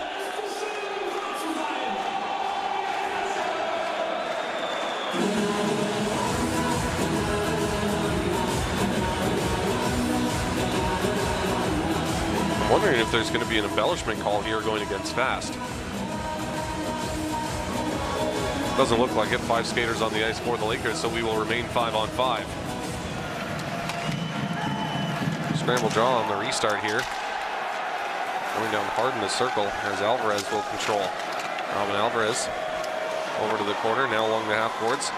I'm wondering if there's going to be an embellishment call here going against Fast. Doesn't look like it. 5 skaters on the ice for the Lakers, so we will remain 5-on-5. Scramble draw on the restart here. Going down hard in the circle as Alvarez will control. Robin Alvarez over to the corner, now along the half boards.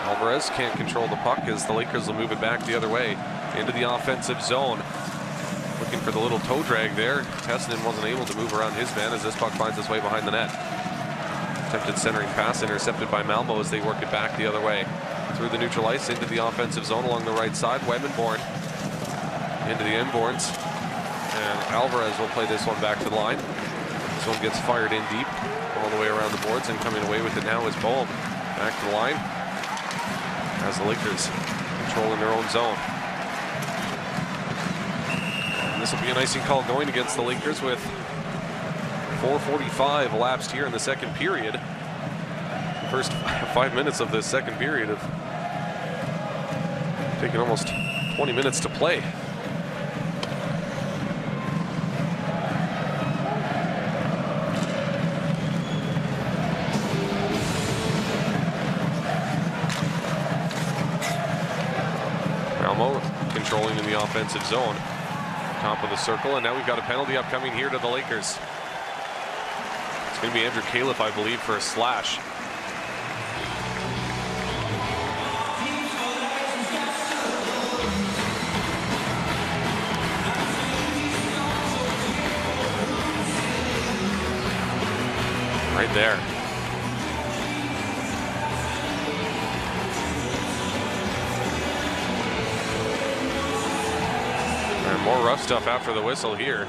Alvarez can't control the puck as the Lakers will move it back the other way into the offensive zone. Looking for the little toe drag there. Tessinen wasn't able to move around his man as this puck finds its way behind the net. Attempted centering pass intercepted by Malmö as they work it back the other way. Through the neutral ice into the offensive zone along the right side. Wedmanborn into the inboards. And Alvarez will play this one back to the line. This one gets fired in deep all the way around the boards, and coming away with it now is Boehm. Back to the line as the Lakers controlling their own zone. And this will be an icing call going against the Lakers with 4:45 elapsed here in the second period. The first 5 minutes of this second period have taken almost 20 minutes to play. Malmö controlling in the offensive zone. Top of the circle, and now we've got a penalty upcoming here to the Lakers. It's going to be Andrew Califf, I believe, for a slash. Right there. And more rough stuff after the whistle here.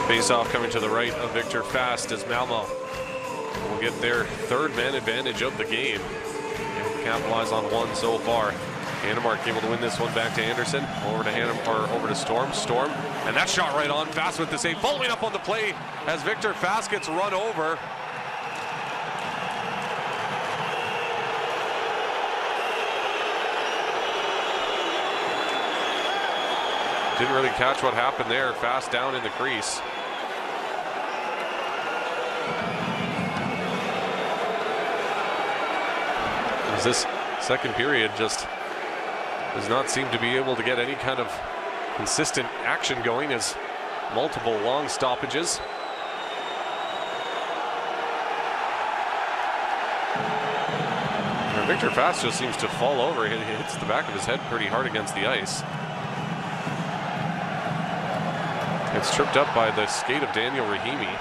Face-off coming to the right of Victor Fast as Malmö will get their third man advantage of the game and capitalize on one so far. Hannemark able to win this one back to Anderson. Over to Storm. Storm, and that shot right on. Fast with the save. Following up on the play as Victor Fast gets run over. Didn't really catch what happened there. Fast down in the crease. As this second period just does not seem to be able to get any kind of consistent action going, as multiple long stoppages. And Victor Fast just seems to fall over. He hits the back of his head pretty hard against the ice. It's tripped up by the skate of Daniel Rahimi.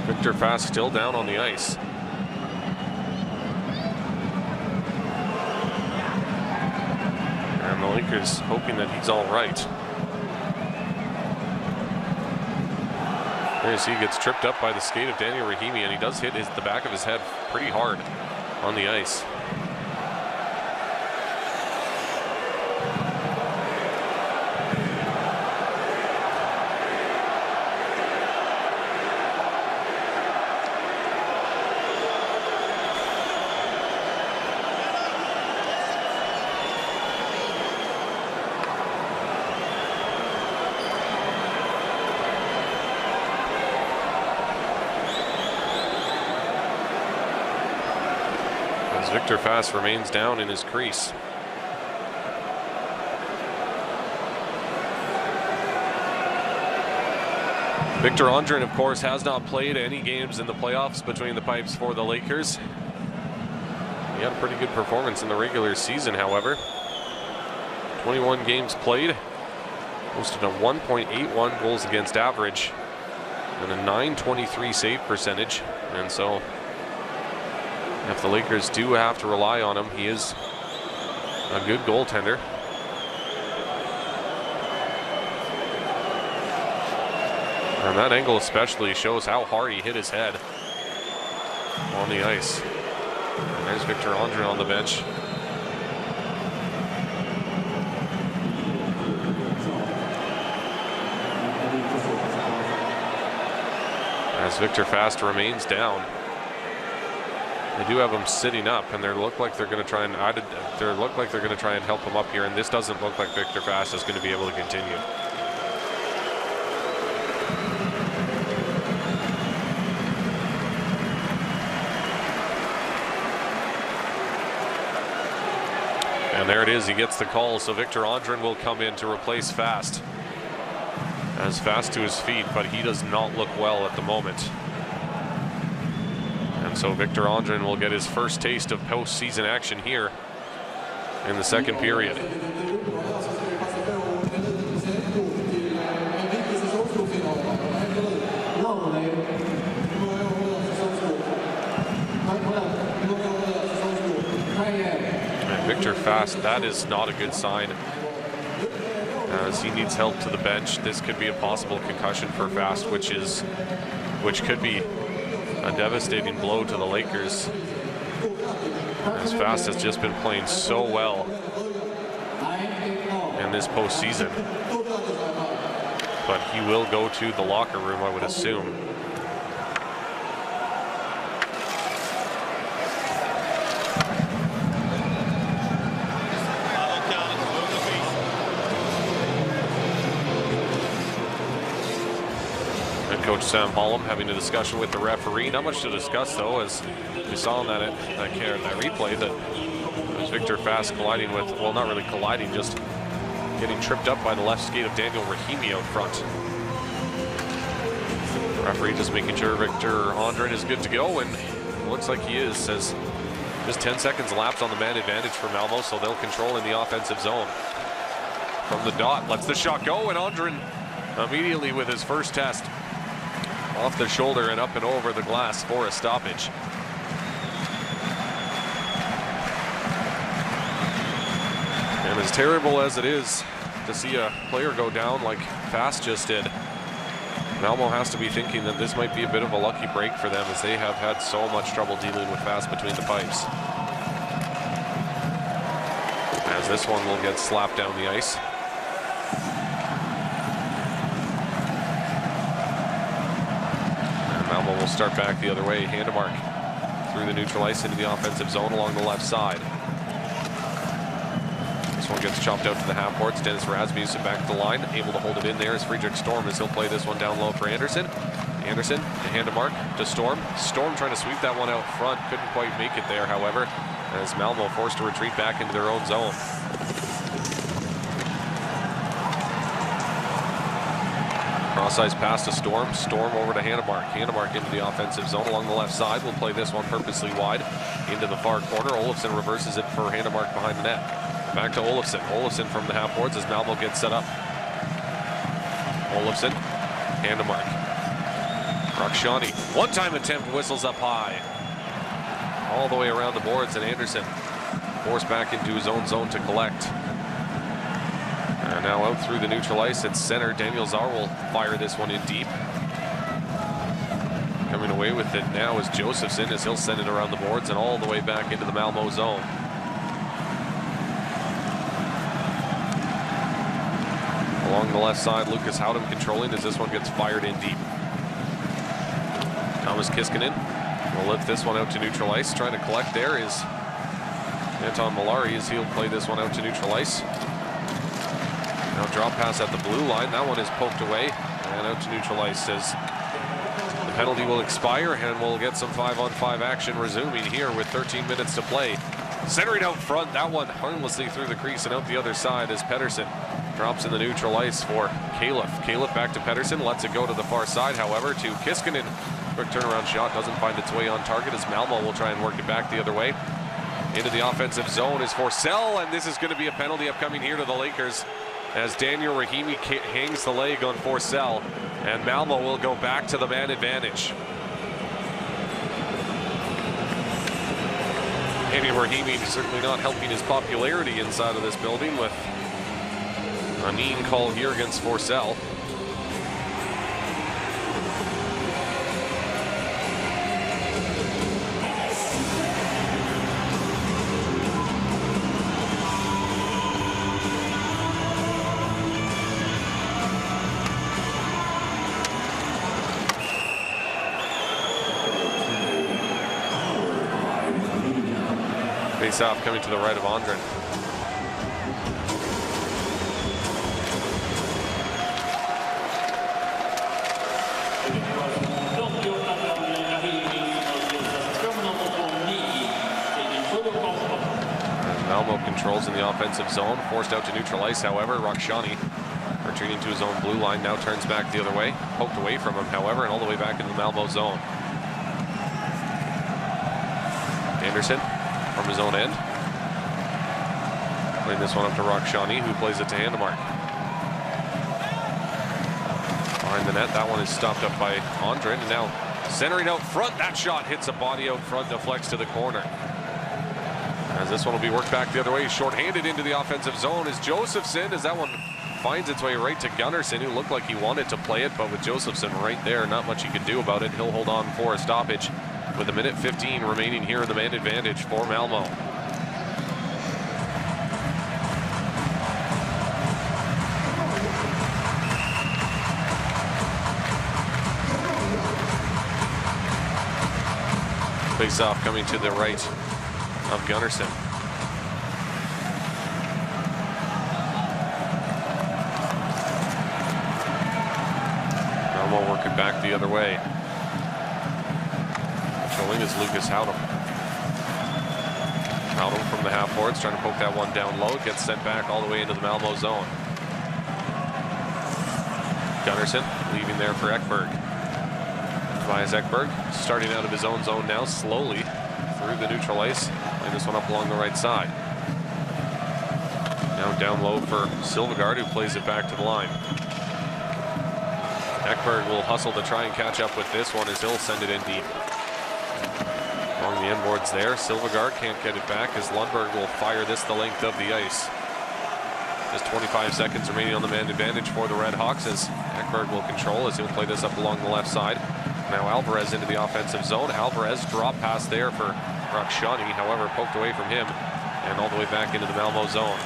Victor Fast still down on the ice. And the Lakers hoping that he's all right. As he gets tripped up by the skate of Daniel Rahimi, and he does hit the back of his head pretty hard on the ice. Victor Fast remains down in his crease. Victor Andrin, of course, has not played any games in the playoffs between the pipes for the Lakers. He had a pretty good performance in the regular season, however. 21 games played, posted a 1.81 goals against average and a .923 save percentage, and so if the Lakers do have to rely on him, he is a good goaltender. And that angle especially shows how hard he hit his head on the ice. And there's Victor Andrin on the bench. As Victor Fast remains down. They do have him sitting up, and they look like they're going to try and help him up here. And this doesn't look like Victor Fast is going to be able to continue. And there it is. He gets the call. So Victor Andren will come in to replace Fast. As Fast to his feet, but he does not look well at the moment. And so Victor Andren will get his first taste of postseason action here in the second period. And Victor Fast, that is not a good sign, as he needs help to the bench. This could be a possible concussion for Fast, which could be a devastating blow to the Lakers, as Fast has just been playing so well in this postseason. But he will go to the locker room, I would assume. Coach Sam Hollum having a discussion with the referee. Not much to discuss, though, as we saw in that replay that it was Victor Fast colliding with, well, not really colliding, just getting tripped up by the left skate of Daniel Rahimi out front. The referee just making sure Victor Andren is good to go, and it looks like he is, as just 10 seconds elapsed on the man advantage for Malmö, so they'll control in the offensive zone. From the dot, lets the shot go, and Andren immediately with his first test, off the shoulder and up and over the glass for a stoppage. And as terrible as it is to see a player go down like Fast just did, Malmö has to be thinking that this might be a bit of a lucky break for them, as they have had so much trouble dealing with Fast between the pipes. As this one will get slapped down the ice. Malmö will start back the other way. Handemark through the neutral ice into the offensive zone along the left side. This one gets chopped out to the half boards. Dennis Rasmussen back to the line, able to hold it in there as Friedrich Storm, as he'll play this one down low for Anderson. Anderson to Handemark to Storm. Storm trying to sweep that one out front. Couldn't quite make it there, however, as Malmö forced to retreat back into their own zone. Cross-ice pass to Storm. Storm over to Handemark. Handemark into the offensive zone along the left side. We'll play this one purposely wide into the far corner. Olofsson reverses it for Handemark behind the net. Back to Olofsson. Olofsson from the half boards as Malmö gets set up. Olofsson. Handemark. Rakshani. One-time attempt, whistles up high. All the way around the boards, and Anderson forced back into his own zone to collect. And now out through the neutral ice at center. Daniel Czar will fire this one in deep. Coming away with it now is Josephson, as he'll send it around the boards and all the way back into the Malmö zone. Along the left side, Lucas Howden controlling as this one gets fired in deep. Thomas Kiskinen will lift this one out to neutral ice. Trying to collect there is Anton Malari, as he'll play this one out to neutral ice. Now drop pass at the blue line. That one is poked away and out to neutral ice, as the penalty will expire, and we'll get some 5-on-5 action resuming here with 13 minutes to play. Centering out front, that one harmlessly through the crease and out the other side as Pettersson drops in the neutral ice for Califf. Califf back to Pettersson, lets it go to the far side, however, to Kiskinen. Quick turnaround shot doesn't find its way on target, as Malmö will try and work it back the other way. Into the offensive zone is Forsell, and this is going to be a penalty upcoming here to the Lakers, as Daniel Rahimi hangs the leg on Forsell, and Malmö will go back to the man advantage. Daniel Rahimi certainly not helping his popularity inside of this building with a mean call here against Forsell. Face off coming to the right of Andren. Malmö controls in the offensive zone, forced out to neutral ice, however. Rakshani retreating to his own blue line, now turns back the other way. Poked away from him, however, and all the way back into the Malmö zone. Anderson from his own end. Playing this one up to Rakshani, who plays it to Handemark. Behind the net, that one is stopped up by Andren, and now centering out front. That shot hits a body out front, deflects to the corner. As this one will be worked back the other way, shorthanded into the offensive zone is Josephson, as that one finds its way right to Gunnarsson, who looked like he wanted to play it, but with Josephson right there, not much he can do about it. He'll hold on for a stoppage with 1:15 remaining here in the man advantage for Malmö. Face off coming to the right of Gunnarsson. Malmö working back the other way. Controlling is Lucas Howdam. Howdam from the half boards, trying to poke that one down low. Gets sent back all the way into the Malmö zone. Gunnarsson leaving there for Ekberg. Tobias Ekberg starting out of his own zone now, slowly through the neutral ice. Playing this one up along the right side. Now down low for Silvegaard, who plays it back to the line. Ekberg will hustle to try and catch up with this one as he'll send it in deep. Along the end boards there, Silvegaard can't get it back as Lundberg will fire this the length of the ice. Just 25 seconds remaining on the man advantage for the Red Hawks as Ekberg will control as he'll play this up along the left side. Now Alvarez into the offensive zone. Alvarez drop pass there for Rakshani, however poked away from him and all the way back into the Malmö zone.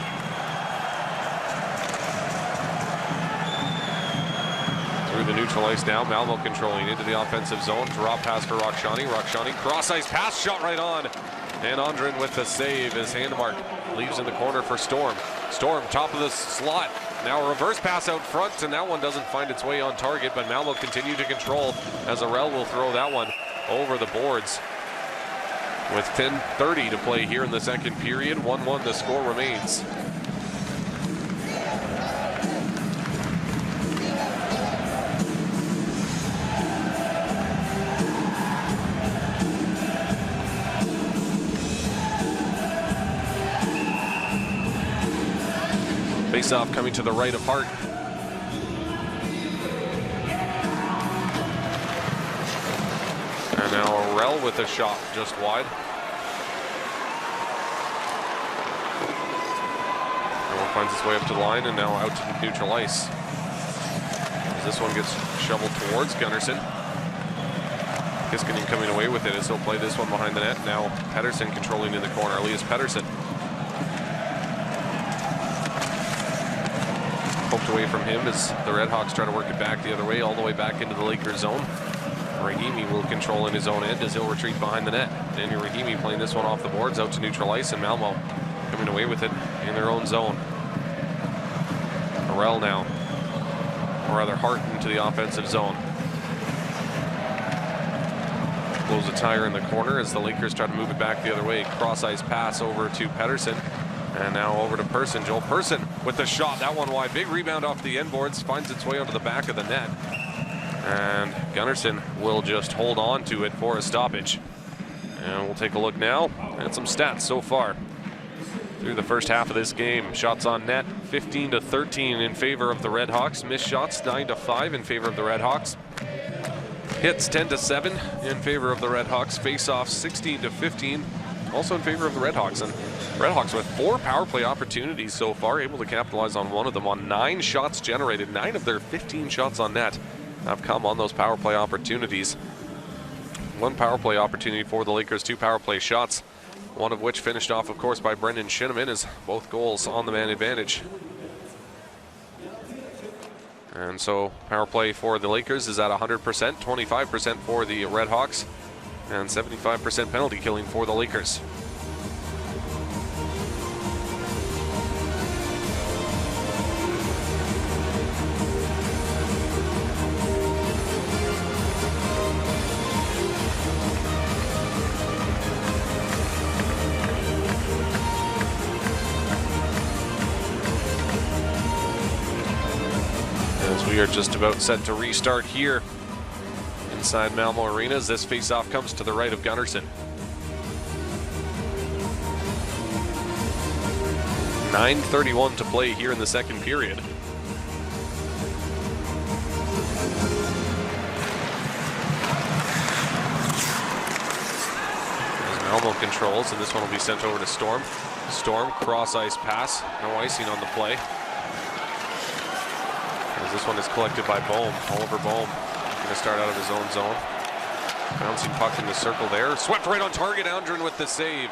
Through the neutral ice now, Malmö controlling into the offensive zone. Drop pass for Rakshani. Rakshani cross ice pass, shot right on. And Andren with the save as Handemark leaves in the corner for Storm. Storm top of the slot. Now a reverse pass out front, and that one doesn't find its way on target, but Malmö continue to control as Arell will throw that one over the boards. With 10:30 to play here in the second period, 1-1 the score remains. Face-off coming to the right of Hart. And now Arell with a shot just wide. Arell finds its way up to the line and now out to neutral ice. As this one gets shoveled towards Gunnarsson. Kiskinen coming away with it as he'll play this one behind the net. Now Pettersson controlling in the corner. Elias Pettersson. Poked away from him as the Red Hawks try to work it back the other way, all the way back into the Lakers zone. Rahimi will control in his own end as he'll retreat behind the net. Daniel Rahimi playing this one off the boards out to neutral ice, and Malmö coming away with it in their own zone. Arell now, or rather Hart into the offensive zone. Blows a tire in the corner as the Lakers try to move it back the other way. Cross ice pass over to Pettersson. And now over to Persson. Joel Persson with the shot. That one wide. Big rebound off the end boards. Finds its way onto the back of the net. And Gunnarsson will just hold on to it for a stoppage. And we'll take a look now at some stats so far through the first half of this game. Shots on net 15-13 in favor of the Red Hawks. Missed shots 9-5 in favor of the Red Hawks. Hits 10-7 in favor of the Red Hawks. Face-offs 16-15 also in favor of the Red Hawks. And Red Hawks with 4 power play opportunities so far, able to capitalize on one of them on 9 shots generated. 9 of their 15 shots on net have come on those power play opportunities. 1 power play opportunity for the Lakers, 2 power play shots, one of which finished off, of course, by Brendan Shinneman, as both goals on the man advantage. And so power play for the Lakers is at 100%, 25% for the Red Hawks, and 75% penalty killing for the Lakers. We are just about set to restart here inside Malmö Arena as this face-off comes to the right of Gunnarsson. 9:31 to play here in the second period. As Malmö controls, and this one will be sent over to Storm. Storm, cross-ice pass, no icing on the play. As this one is collected by Bohm, Oliver Bohm. Going to start out of his own zone. Bouncing puck in the circle there. Swept right on target, Andren with the save.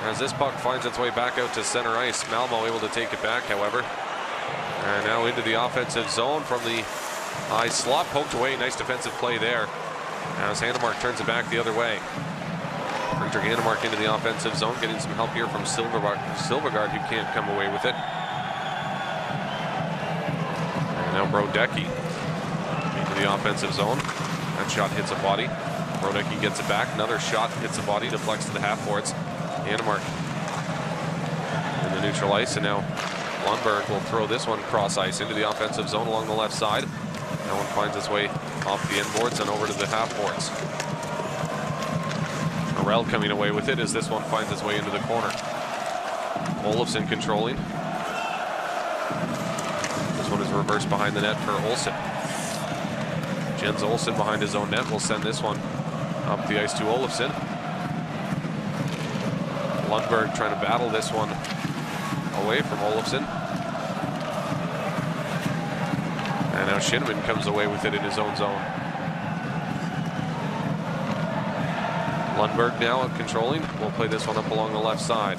As this puck finds its way back out to center ice, Malmö able to take it back, however. And now into the offensive zone from the high slot, poked away. Nice defensive play there. As Handemark turns it back the other way. Fredrik Handemark into the offensive zone, getting some help here from Silvergaard, who can't come away with it. And now Brodecki into the offensive zone. That shot hits a body. Brodecki gets it back. Another shot hits a body, deflects to the half boards. Handemark in the neutral ice, and now Lundberg will throw this one cross ice into the offensive zone along the left side. That one finds its way off the end boards and over to the half boards. Morel coming away with it as this one finds its way into the corner. Olofsson controlling. This one is reversed behind the net for Olsen. Jens Olsen behind his own net will send this one up the ice to Olofsson. Lundberg trying to battle this one away from Olofsson. And now Shinnimin comes away with it in his own zone. Lundberg now controlling. We'll play this one up along the left side.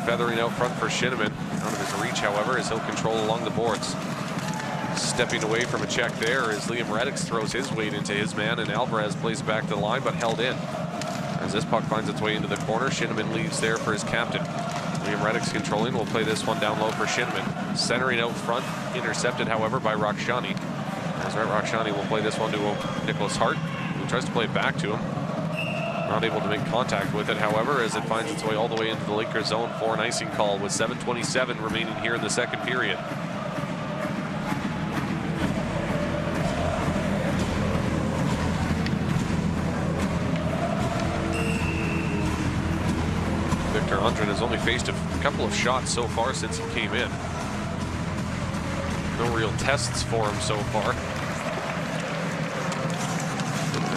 Feathering out front for Shinnimin. Out of his reach, however, as he'll control along the boards. Stepping away from a check there as Liam Reddix throws his weight into his man, and Alvarez plays back to the line but held in. As this puck finds its way into the corner, Shinnimin leaves there for his captain. Liam Reddix controlling. Will play this one down low for Shinnimin. Centering out front, intercepted, however, by Rakshani. As Rakshani will play this one to Nicholas Hart, who tries to play it back to him. Not able to make contact with it, however, as it finds its way all the way into the Lakers zone for an icing call with 7:27 remaining here in the second period. Victor Andren has only faced a couple of shots so far since he came in. No real tests for him so far.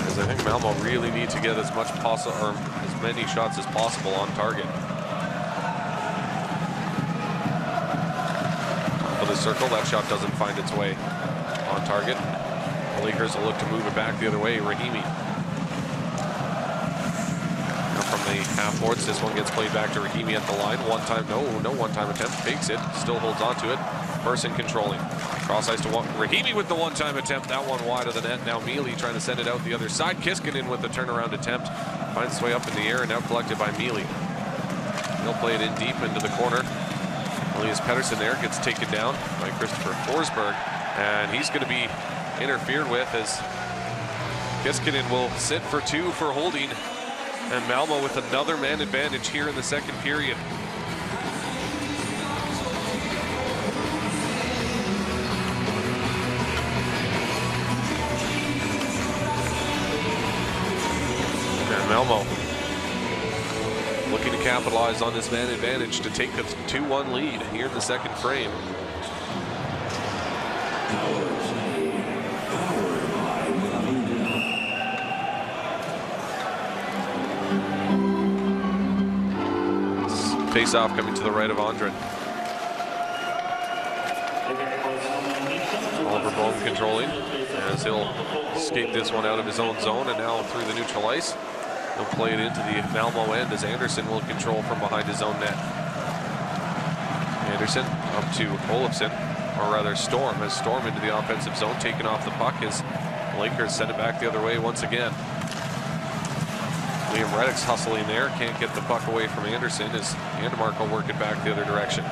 As I think Malmö really need to get as much possible, or as many shots as possible on target. Top of the circle, that shot doesn't find its way on target. The Lakers will look to move it back the other way. Rahimi. From the half boards, this one gets played back to Rahimi at the line. No one-time attempt. Fakes it, still holds on to it. Person controlling. Cross ice to Rahimi with the one-time attempt. That one wide of the net. Now Mealy trying to send it out the other side. Kiskinen with the turnaround attempt. Finds its way up in the air and now collected by Mealy. He'll play it in deep into the corner. Elias Pettersson there gets taken down by Christopher Forsberg. And he's going to be interfered with as Kiskinen will sit for two for holding. And Malmö with another man advantage here in the second period. And Malmö looking to capitalize on this man advantage to take a 2-1 lead here in the second frame. Face-off coming to the right of Andren. Oliver Bohm controlling as he'll escape this one out of his own zone, and now through the neutral ice. He'll play it into the Malmö end as Anderson will control from behind his own net. Anderson up to Olofsson, or rather Storm, as Storm into the offensive zone, taking off the puck as Lakers send it back the other way once again. Liam Reddix hustling there, can't get the puck away from Anderson as Handemark will work it back the other direction.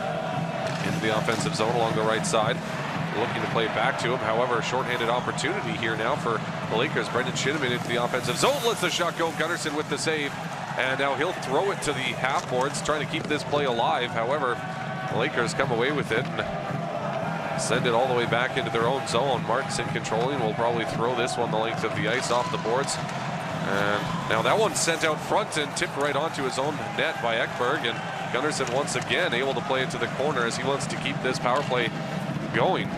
Into the offensive zone along the right side. Looking to play it back to him. However, a shorthanded opportunity here now for the Lakers. Brendan Shinnimin into the offensive zone. Lets the shot go. Gunnarsson with the save. And now he'll throw it to the half boards, trying to keep this play alive. However, the Lakers come away with it. And send it all the way back into their own zone. Martinson controlling, will probably throw this one the length of the ice off the boards. And now that one's sent out front and tipped right onto his own net by Ekberg. And Gunnarsson once again able to play it to the corner as he wants to keep this power play going.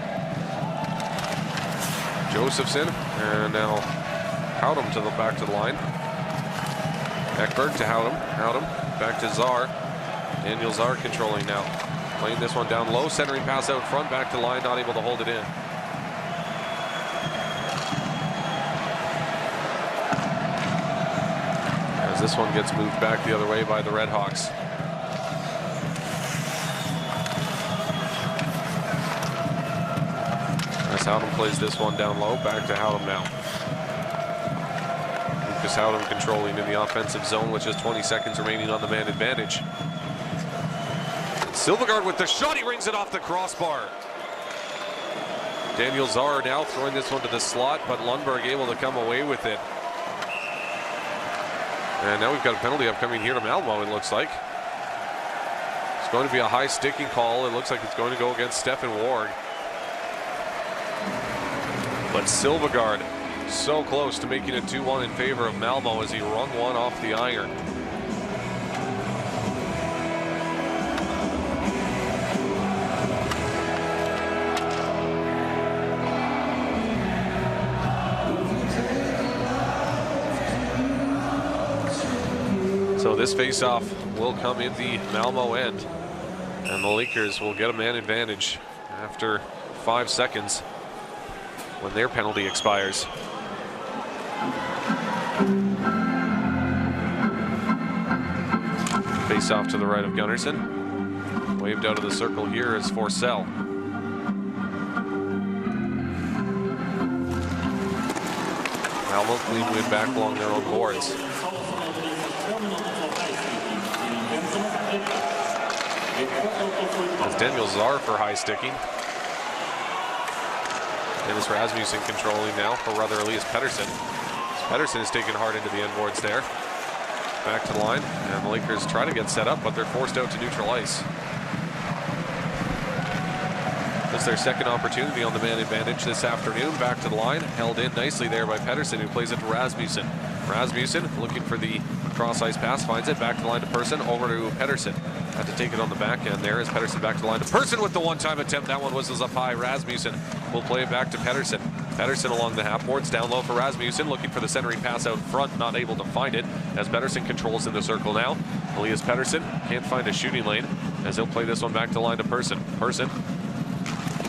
Josephson, and now Howdem to the back to the line. Ekberg to Howdem. Howdem back to Czar. Daniel Czar controlling now. Playing this one down low, centering pass out front, back to the line, not able to hold it in. As this one gets moved back the other way by the Redhawks. As Howdem plays this one down low, back to Howdem now. Lucas Howdem controlling in the offensive zone with just 20 seconds remaining on the man advantage. Silvegaard with the shot, he rings it off the crossbar. Daniel Czar now throwing this one to the slot, but Lundberg able to come away with it. And now we've got a penalty upcoming here to Malmö, it looks like. It's going to be a high sticking call. It looks like it's going to go against Stefan Ward. But Silvegaard so close to making it 2-1 in favor of Malmö as he rung one off the iron. So this face-off will come in the Malmö end, and the Lakers will get a man advantage after 5 seconds when their penalty expires. Face-off to the right of Gunnarsson. Waved out of the circle here is Forsell. Malmö clean win back along their own boards. As Daniel Czar for high sticking. Dennis Rasmussen controlling now for rather Elias Pettersson. Pettersson is taken hard into the end boards there. Back to the line, and the Lakers try to get set up, but they're forced out to neutral ice. That's their second opportunity on the man advantage this afternoon. Back to the line, held in nicely there by Pettersson, who plays it to Rasmussen. Rasmussen looking for the cross ice pass, finds it, back to the line to Persson, over to Pettersson. Had to take it on the back end there as Pettersson back to the line to Persson with the one-time attempt. That one whistles up high. Rasmussen will play it back to Pettersson. Pettersson along the half boards, down low for Rasmussen, looking for the centering pass out front, not able to find it as Pettersson controls in the circle now. Elias Pettersson can't find a shooting lane as he'll play this one back to the line to Persson. Persson,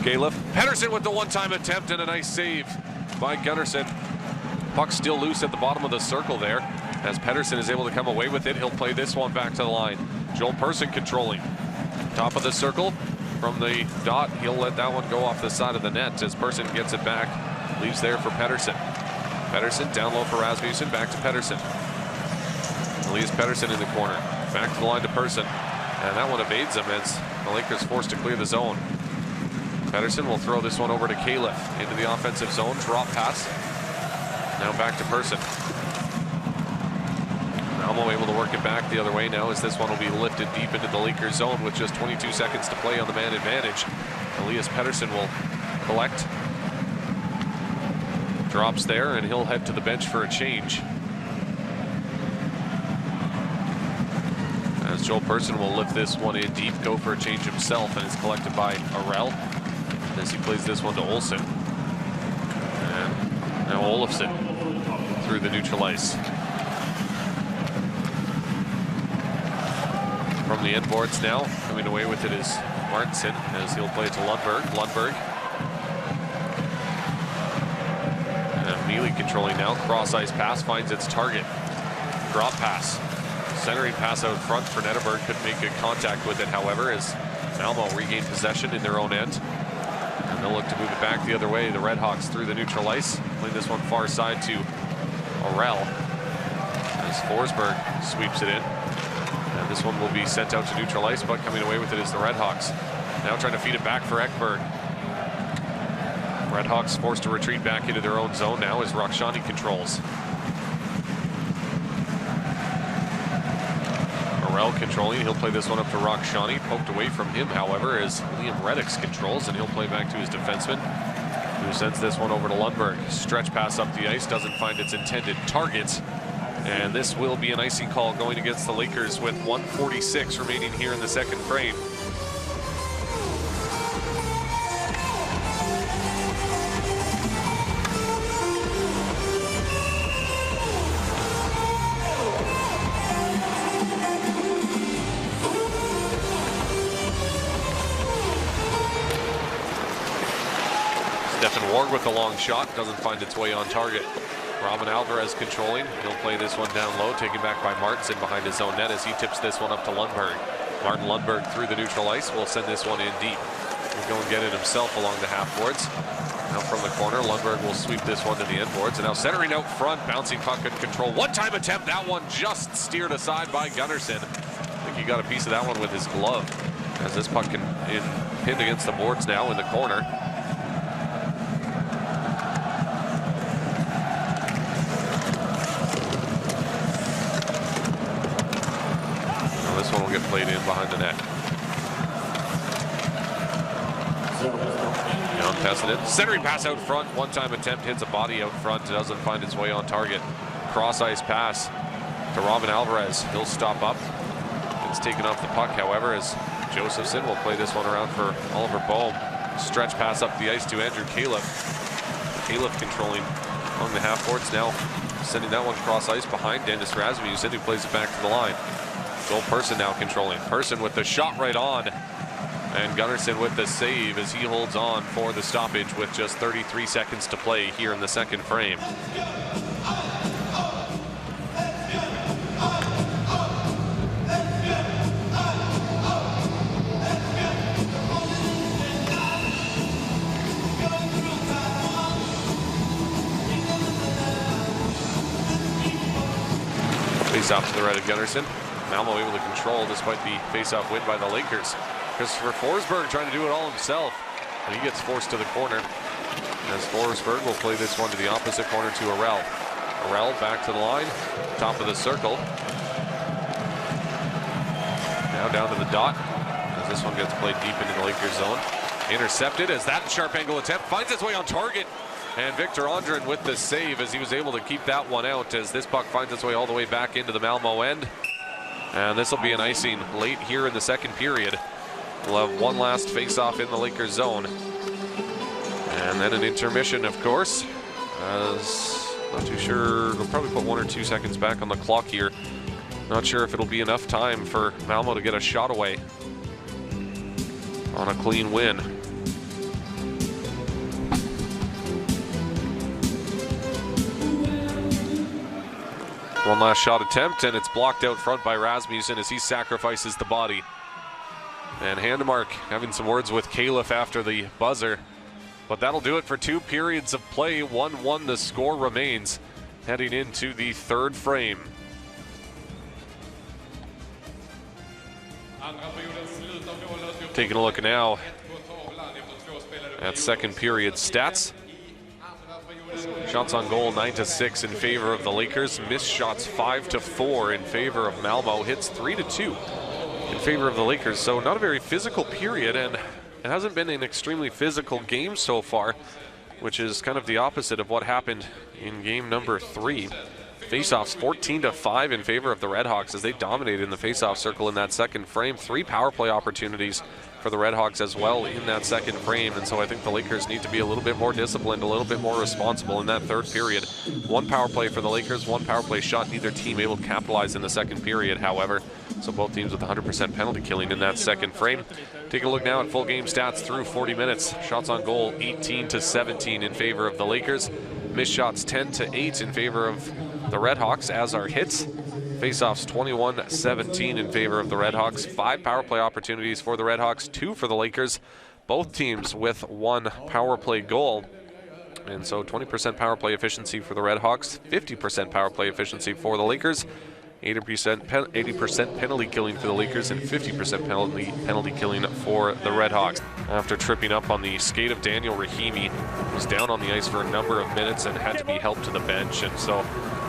Califf, Pettersson with the one-time attempt and a nice save by Gunnarsson. Puck still loose at the bottom of the circle there as Pettersson is able to come away with it. He'll play this one back to the line. Joel Persson controlling. Top of the circle from the dot. He'll let that one go off the side of the net as Persson gets it back. Leaves there for Pettersson. Pettersson down low for Rasmussen. Back to Pettersson. Elias Pettersson in the corner. Back to the line to Persson. And that one evades him as the Lakers forced to clear the zone. Pettersson will throw this one over to Califf into the offensive zone. Drop pass. Now back to Persson. Malmö able to work it back the other way now as this one will be lifted deep into the Lakers zone with just 22 seconds to play on the man advantage. Elias Pettersson will collect. Drops there and he'll head to the bench for a change. As Joel Persson will lift this one in deep, go for a change himself, and it's collected by Arell as he plays this one to Olsen. And now Olofsson through the neutral ice. From the end boards now, coming away with it is Martinson as he'll play it to Lundberg. Lundberg. And Mealy controlling now. Cross ice pass finds its target. Drop pass. Centering pass out front for Nederberg. Couldn't make good contact with it, however, as Malmö regained possession in their own end. And they'll look to move it back the other way. The Redhawks through the neutral ice. Playing this one far side to Arell as Forsberg sweeps it in. And this one will be sent out to neutral ice, but coming away with it is the Redhawks. Now trying to feed it back for Ekberg. Redhawks forced to retreat back into their own zone now as Rakshani controls. Morel controlling. He'll play this one up to Rakshani. Poked away from him, however, as Liam Reddix controls, and he'll play back to his defenseman, who sends this one over to Lundberg. Stretch pass up the ice, doesn't find its intended target. And this will be an icing call going against the Lakers with 1:46 remaining here in the second frame. Stefan Ward with a long shot, doesn't find its way on target. Robin Alvarez controlling. He'll play this one down low, taken back by Martinson behind his own net as he tips this one up to Lundberg. Martin Lundberg through the neutral ice will send this one in deep. He'll go and get it himself along the half boards. Now from the corner, Lundberg will sweep this one to the end boards. And now centering out front, bouncing puck in control. One-time attempt, that one just steered aside by Gunnarsson. I think he got a piece of that one with his glove. As this puck pinned against the boards now in the corner. This one will get played in behind the net. Untested it. Centering pass out front. One-time attempt hits a body out front. It doesn't find its way on target. Cross-ice pass to Robin Alvarez. He'll stop up. It's taken off the puck, however, as Josephson will play this one around for Oliver Bohm. Stretch pass up the ice to Andrew Califf. Califf controlling along the half boards now. Sending that one cross-ice behind Dennis Rasmussen, who plays it back to the line. Joel Persson now controlling. Persson with the shot right on. And Gunnarsson with the save as he holds on for the stoppage with just 33 seconds to play here in the second frame. Face off to the right of Gunnarsson. Malmö able to control despite the face-off win by the Lakers. Christopher Forsberg trying to do it all himself, and he gets forced to the corner. As Forsberg will play this one to the opposite corner to Arell. Arell back to the line, top of the circle. Now down to the dot, as this one gets played deep into the Lakers zone. Intercepted as that sharp angle attempt finds its way on target. And Victor Andren with the save as he was able to keep that one out as this puck finds its way all the way back into the Malmö end. And this will be an icing late here in the second period. We'll have one last face-off in the Lakers zone. And then an intermission, of course. Not too sure, we'll probably put 1 or 2 seconds back on the clock here. Not sure if it'll be enough time for Malmö to get a shot away on a clean win. One last shot attempt, and it's blocked out front by Rasmussen as he sacrifices the body. And Handemark having some words with Califf after the buzzer. But that'll do it for 2 periods of play. 1-1 the score remains heading into the third frame. Taking a look now at second period stats. Shots on goal 9-6 in favor of the Lakers. Missed shots 5-4 in favor of Malmö. Hits 3-2 in favor of the Lakers. So not a very physical period, and it hasn't been an extremely physical game so far, which is kind of the opposite of what happened in game number 3. Faceoffs 14-5 in favor of the Redhawks as they dominated in the faceoff circle in that second frame. 3 power play opportunities for the Redhawks as well in that second frame, and so I think the Lakers need to be a little bit more disciplined, a little bit more responsible in that third period. 1 power play for the Lakers, 1 power play shot, neither team able to capitalize in the second period, however, so both teams with 100% penalty killing in that second frame. Take a look now at full game stats through 40 minutes. Shots on goal 18-17 in favor of the Lakers. Missed shots 10-8 in favor of the Redhawks, as are hits. Faceoffs 21-17 in favor of the Redhawks. 5 power play opportunities for the Redhawks, 2 for the Lakers. Both teams with 1 power play goal. And so 20% power play efficiency for the Redhawks, 50% power play efficiency for the Lakers. 80% penalty killing for the Lakers and 50% penalty killing for the Redhawks. After tripping up on the skate of Daniel Rahimi, was down on the ice for a number of minutes and had to be helped to the bench. And so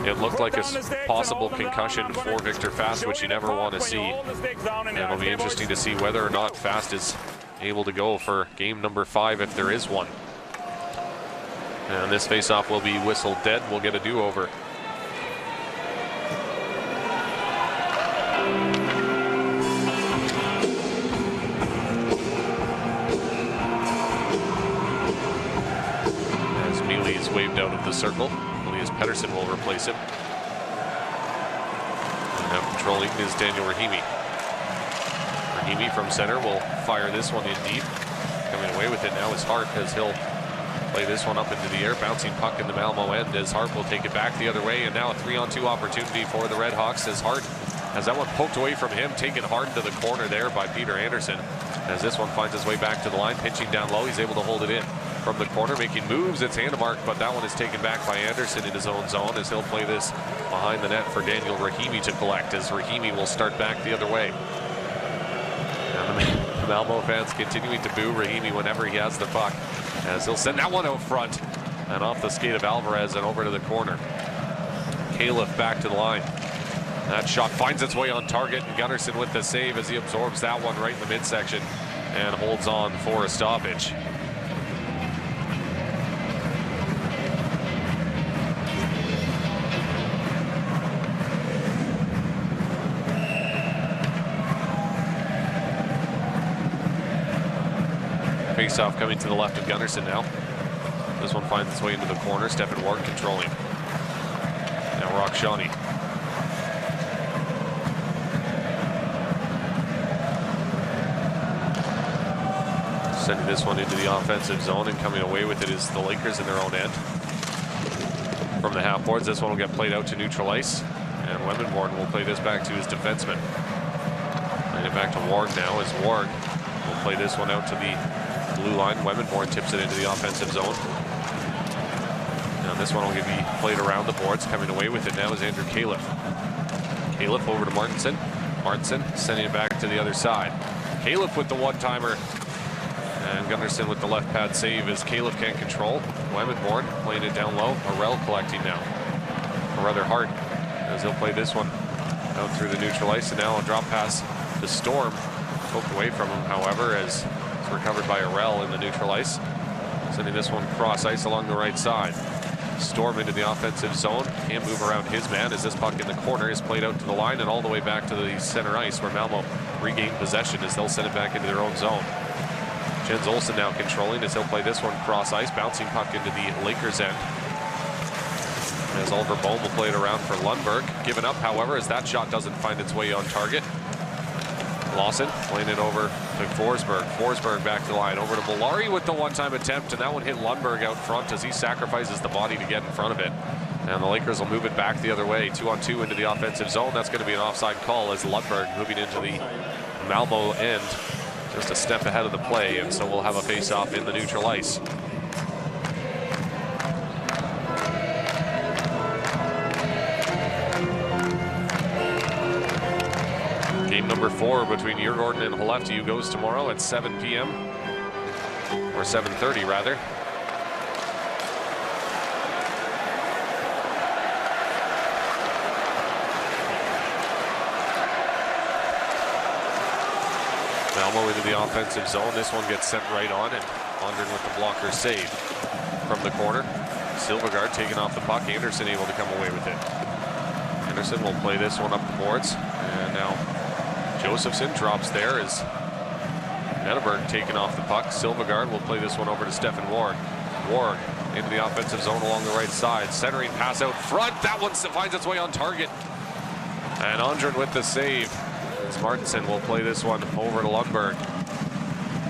It looked like a possible concussion for Victor Fast, which you never want to see. And it'll be interesting to see whether or not Fast is able to go for game number 5 if there is one. And this face-off will be whistled dead. We'll get a do-over. As Mealy is waved out of the circle, Elias Pettersson will replace him. And now controlling is Daniel Rahimi. Rahimi from center will fire this one in deep. Coming away with it now is Hart, as he'll play this one up into the air. Bouncing puck in the Malmö end as Hart will take it back the other way. And now a 3-on-2 opportunity for the Red Hawks as Hart has that one poked away from him, taken hard into the corner there by Peter Anderson. As this one finds its way back to the line, pinching down low, he's able to hold it in from the corner, making moves. It's Handemark, but that one is taken back by Anderson in his own zone as he'll play this behind the net for Daniel Rahimi to collect, as Rahimi will start back the other way. And the Malmö fans continuing to boo Rahimi whenever he has the puck, as he'll send that one out front and off the skate of Alvarez and over to the corner. Califf back to the line. That shot finds its way on target, and Gunnarsson with the save as he absorbs that one right in the midsection and holds on for a stoppage. Face-off coming to the left of Gunnarsson now. This one finds its way into the corner. Stefan Ward controlling. Now Rakshani. Sending this one into the offensive zone, and coming away with it is the Lakers in their own end. From the half boards, this one will get played out to neutral ice, and Lemonborn will play this back to his defenseman. Playing it back to Ward now as Ward will play this one out to the blue line. Lemonborn tips it into the offensive zone. Now this one will be played around the boards. Coming away with it now is Andrew Califf. Califf over to Martinson. Martinson sending it back to the other side. Califf with the one-timer. And Gunnarsson with the left pad save as Califf can't control. Lemonborn playing it down low. Arell collecting now. Or rather Hart, as he'll play this one out through the neutral ice. And now a drop pass to Storm. Poked away from him, however, as it's recovered by Arell in the neutral ice. Sending this one cross ice along the right side. Storm into the offensive zone. Can't move around his man as this puck in the corner is played out to the line and all the way back to the center ice, where Malmö regain possession as they'll send it back into their own zone. Jens Olsen now controlling as he'll play this one cross ice, bouncing puck into the Lakers end. As Oliver Bohm will play it around for Lundberg. Given up, however, as that shot doesn't find its way on target. Lawson playing it over to Forsberg. Forsberg back to the line, over to Bolari with the one-time attempt, and that one hit Lundberg out front as he sacrifices the body to get in front of it. And the Lakers will move it back the other way, 2-on-2 into the offensive zone. That's going to be an offside call as Lundberg moving into the Malmö end, just a step ahead of the play, and so we'll have a face-off in the neutral ice. Game number 4 between Djurgården and Skellefteå goes tomorrow at 7 p.m. or 7:30 rather. Malmö into the offensive zone. This one gets sent right on, and Lundgren with the blocker save from the corner. Silvergaard taking off the puck. Anderson able to come away with it. Anderson will play this one up the boards, and now Josephson drops there as Netteberg taking off the puck. Silvergaard will play this one over to Stefan Ward. Ward into the offensive zone along the right side. Centering pass out front. That one finds its way on target. And Andren with the save. As Martinson will play this one over to Lundberg.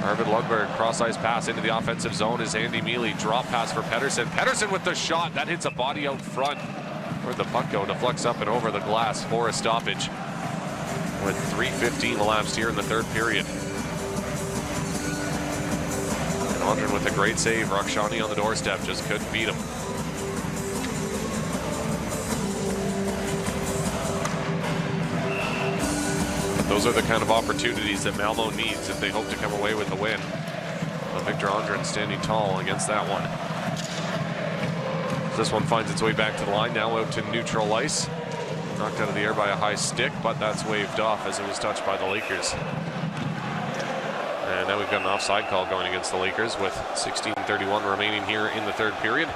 Arvid Lundberg cross-ice pass into the offensive zone is Andy Mealy. Drop pass for Pettersson. Pettersson with the shot. That hits a body out front. Where'd the puck go? Deflects up and over the glass for a stoppage. With 3:15 elapsed here in the third period. And Andren with a great save. Rakshani on the doorstep, just couldn't beat him. But those are the kind of opportunities that Malmö needs if they hope to come away with the win. Victor Andren standing tall against that one. This one finds its way back to the line, now out to neutral ice. Knocked out of the air by a high stick, but that's waved off as it was touched by the Lakers. And now we've got an offside call going against the Lakers with 16:31 remaining here in the third period.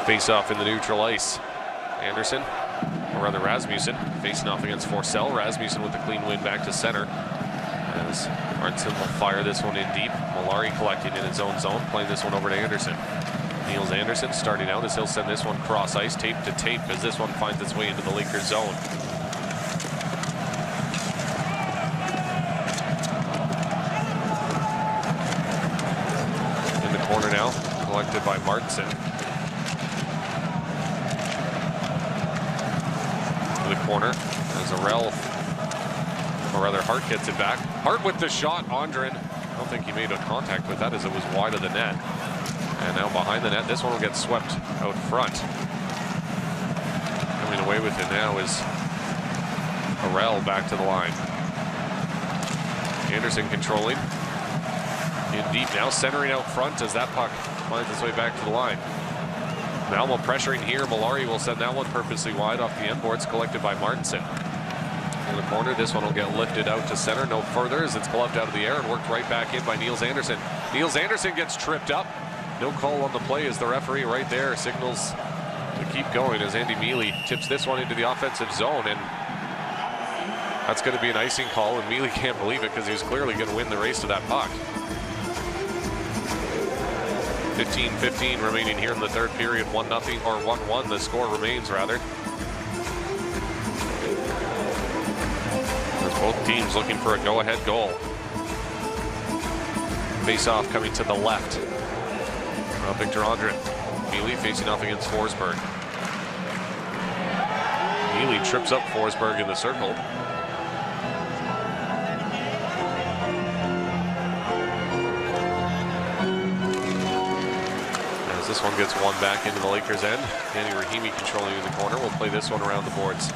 Face off in the neutral ice. Anderson, or rather Rasmussen, facing off against Forsell. Rasmussen with the clean win back to center. As Arnson will fire this one in deep. Malari collecting in his own zone, playing this one over to Anderson. Niels Anderson starting out as he'll send this one cross ice, tape to tape, as this one finds its way into the Lakers zone. In the corner now, collected by Martinson. Corner as Arell, or rather Hart gets it back. Hart with the shot. Andren, I don't think he made a contact with that as it was wide of the net. And now behind the net, this one will get swept out front. Coming away with it now is Arell back to the line. Anderson controlling. In deep now, centering out front as that puck finds its way back to the line. Malmö pressuring here. Malari will send that one purposely wide off the end boards, collected by Martinson. In the corner, this one will get lifted out to center, no further, as it's gloved out of the air and worked right back in by Niels Anderson. Niels Anderson gets tripped up. No call on the play as the referee right there signals to keep going as Andy Mealy tips this one into the offensive zone, and that's going to be an icing call, and Mealy can't believe it because he was clearly going to win the race to that puck. 15-15 remaining here in the third period. 1-0 or 1-1 the score remains, rather. As both teams looking for a go-ahead goal. Face-off coming to the left. Victor Andren. Mealy facing off against Forsberg. Mealy trips up Forsberg in the circle. This one gets one back into the Lakers' end. Danny Rahimi controlling in the corner. We'll play this one around the boards.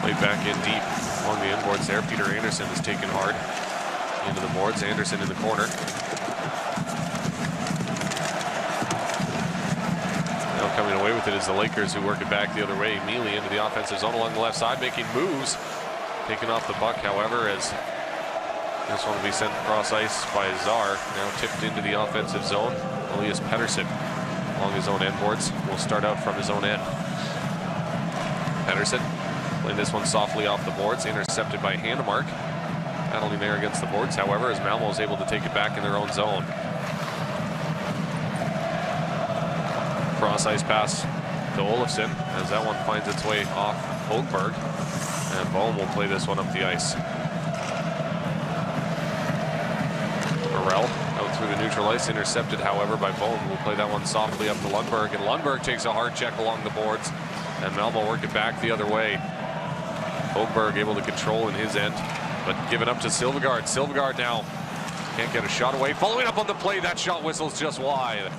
Played back in deep along the end boards there. Peter Anderson is taken hard into the boards. Anderson in the corner. Now coming away with it is the Lakers, who work it back the other way. Mealy into the offensive zone along the left side, making moves. Taken off the puck, however, as this one will be sent across ice by Czar. Now tipped into the offensive zone. Elias Pettersson along his own end boards. Will start out from his own end. Pettersson playing this one softly off the boards. Intercepted by Handemark. Battling there against the boards, however, as Malmö is able to take it back in their own zone. Cross ice pass to Olofsson as that one finds its way off Högberg. And Bohm will play this one up the ice. Out through the neutral ice, intercepted, however, by Bohm, who will play that one softly up to Lundberg, and Lundberg takes a hard check along the boards, and Malmö work it back the other way. Högberg able to control in his end, but given up to Silvegaard. Silvegaard now can't get a shot away. Following up on the play, that shot whistles just wide.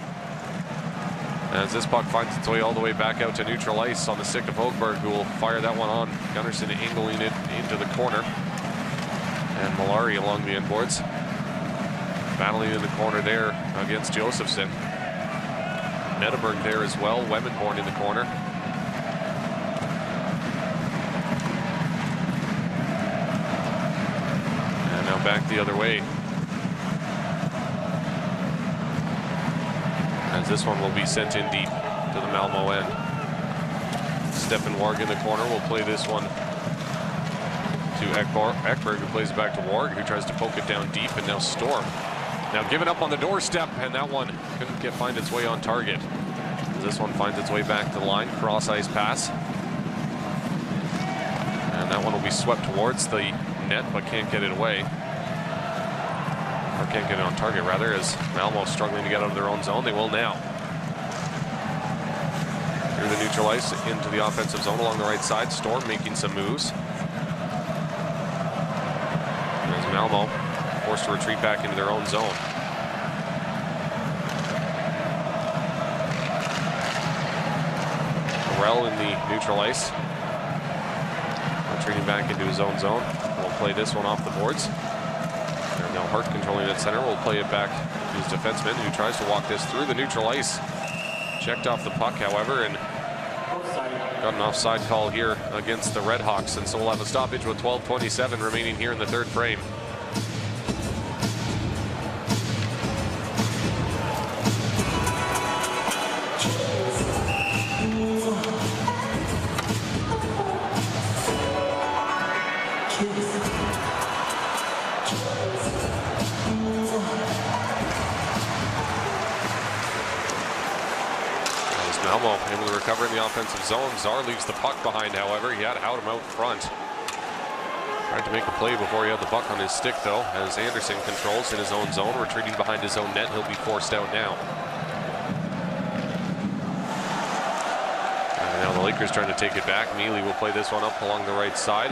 As this puck finds its way all the way back out to neutral ice on the stick of Högberg, who will fire that one on. Gunnarsson angling it into the corner, and Malari along the end boards. Battling in the corner there against Josephson. Netteberg there as well. Wemenborn in the corner. And now back the other way. As this one will be sent in deep to the Malmö end. Stefan Warg in the corner will play this one to Ekberg, who plays it back to Warg, who tries to poke it down deep, and now Storm. Now given up on the doorstep, and that one couldn't find its way on target. This one finds its way back to the line, cross ice pass. And that one will be swept towards the net, but can't get it away. Or can't get it on target, rather, as Malmö struggling to get out of their own zone. They will now. Through the neutral ice into the offensive zone along the right side. Storm making some moves. Malmö forced to retreat back into their own zone. Morel in the neutral ice. Retreating back into his own zone. We'll play this one off the boards. And now Hart controlling at center. We'll play it back to his defenseman who tries to walk this through the neutral ice. Checked off the puck, however, and got an offside call here against the Redhawks, and so we'll have a stoppage with 12:27 remaining here in the third frame. Malmö able to recover in the offensive zone. Czar leaves the puck behind, however. He had Howdem out front. Tried to make a play before he had the puck on his stick, though, as Anderson controls in his own zone, retreating behind his own net. He'll be forced out now. And now the Lakers trying to take it back. Mealy will play this one up along the right side.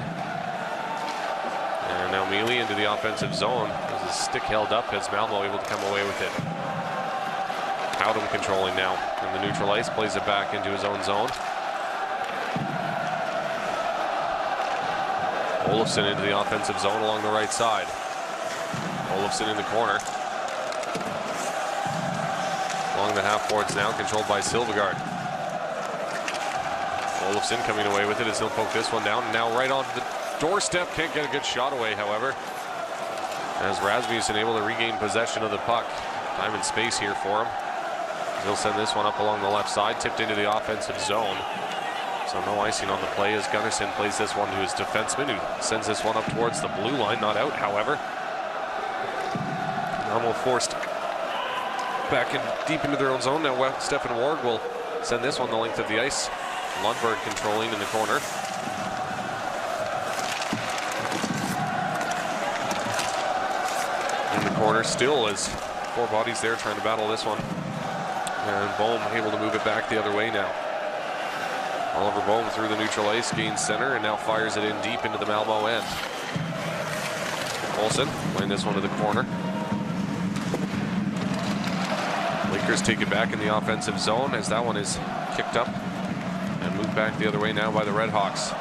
And now Mealy into the offensive zone. As his stick held up, as Malmö able to come away with it. Howdem controlling now in the neutral ice, plays it back into his own zone. Olofsson into the offensive zone along the right side. Olofsson in the corner. Along the half boards now, controlled by Silvegaard. Olofsson coming away with it as he'll poke this one down. And now right on the doorstep, can't get a good shot away, however. As Rasmussen able to regain possession of the puck. Time and space here for him. He'll send this one up along the left side, tipped into the offensive zone. So no icing on the play as Gunnarsson plays this one to his defenseman, who sends this one up towards the blue line, not out, however. Malmö forced back in deep into their own zone. Now Stefan Ward will send this one the length of the ice. Lundberg controlling in the corner. In the corner still is four bodies there trying to battle this one. And Bohm able to move it back the other way now. Oliver Bohm through the neutral ice, gains center, and now fires it in deep into the Malmö end. Olsen playing this one to the corner. Lakers take it back in the offensive zone as that one is kicked up and moved back the other way now by the Redhawks.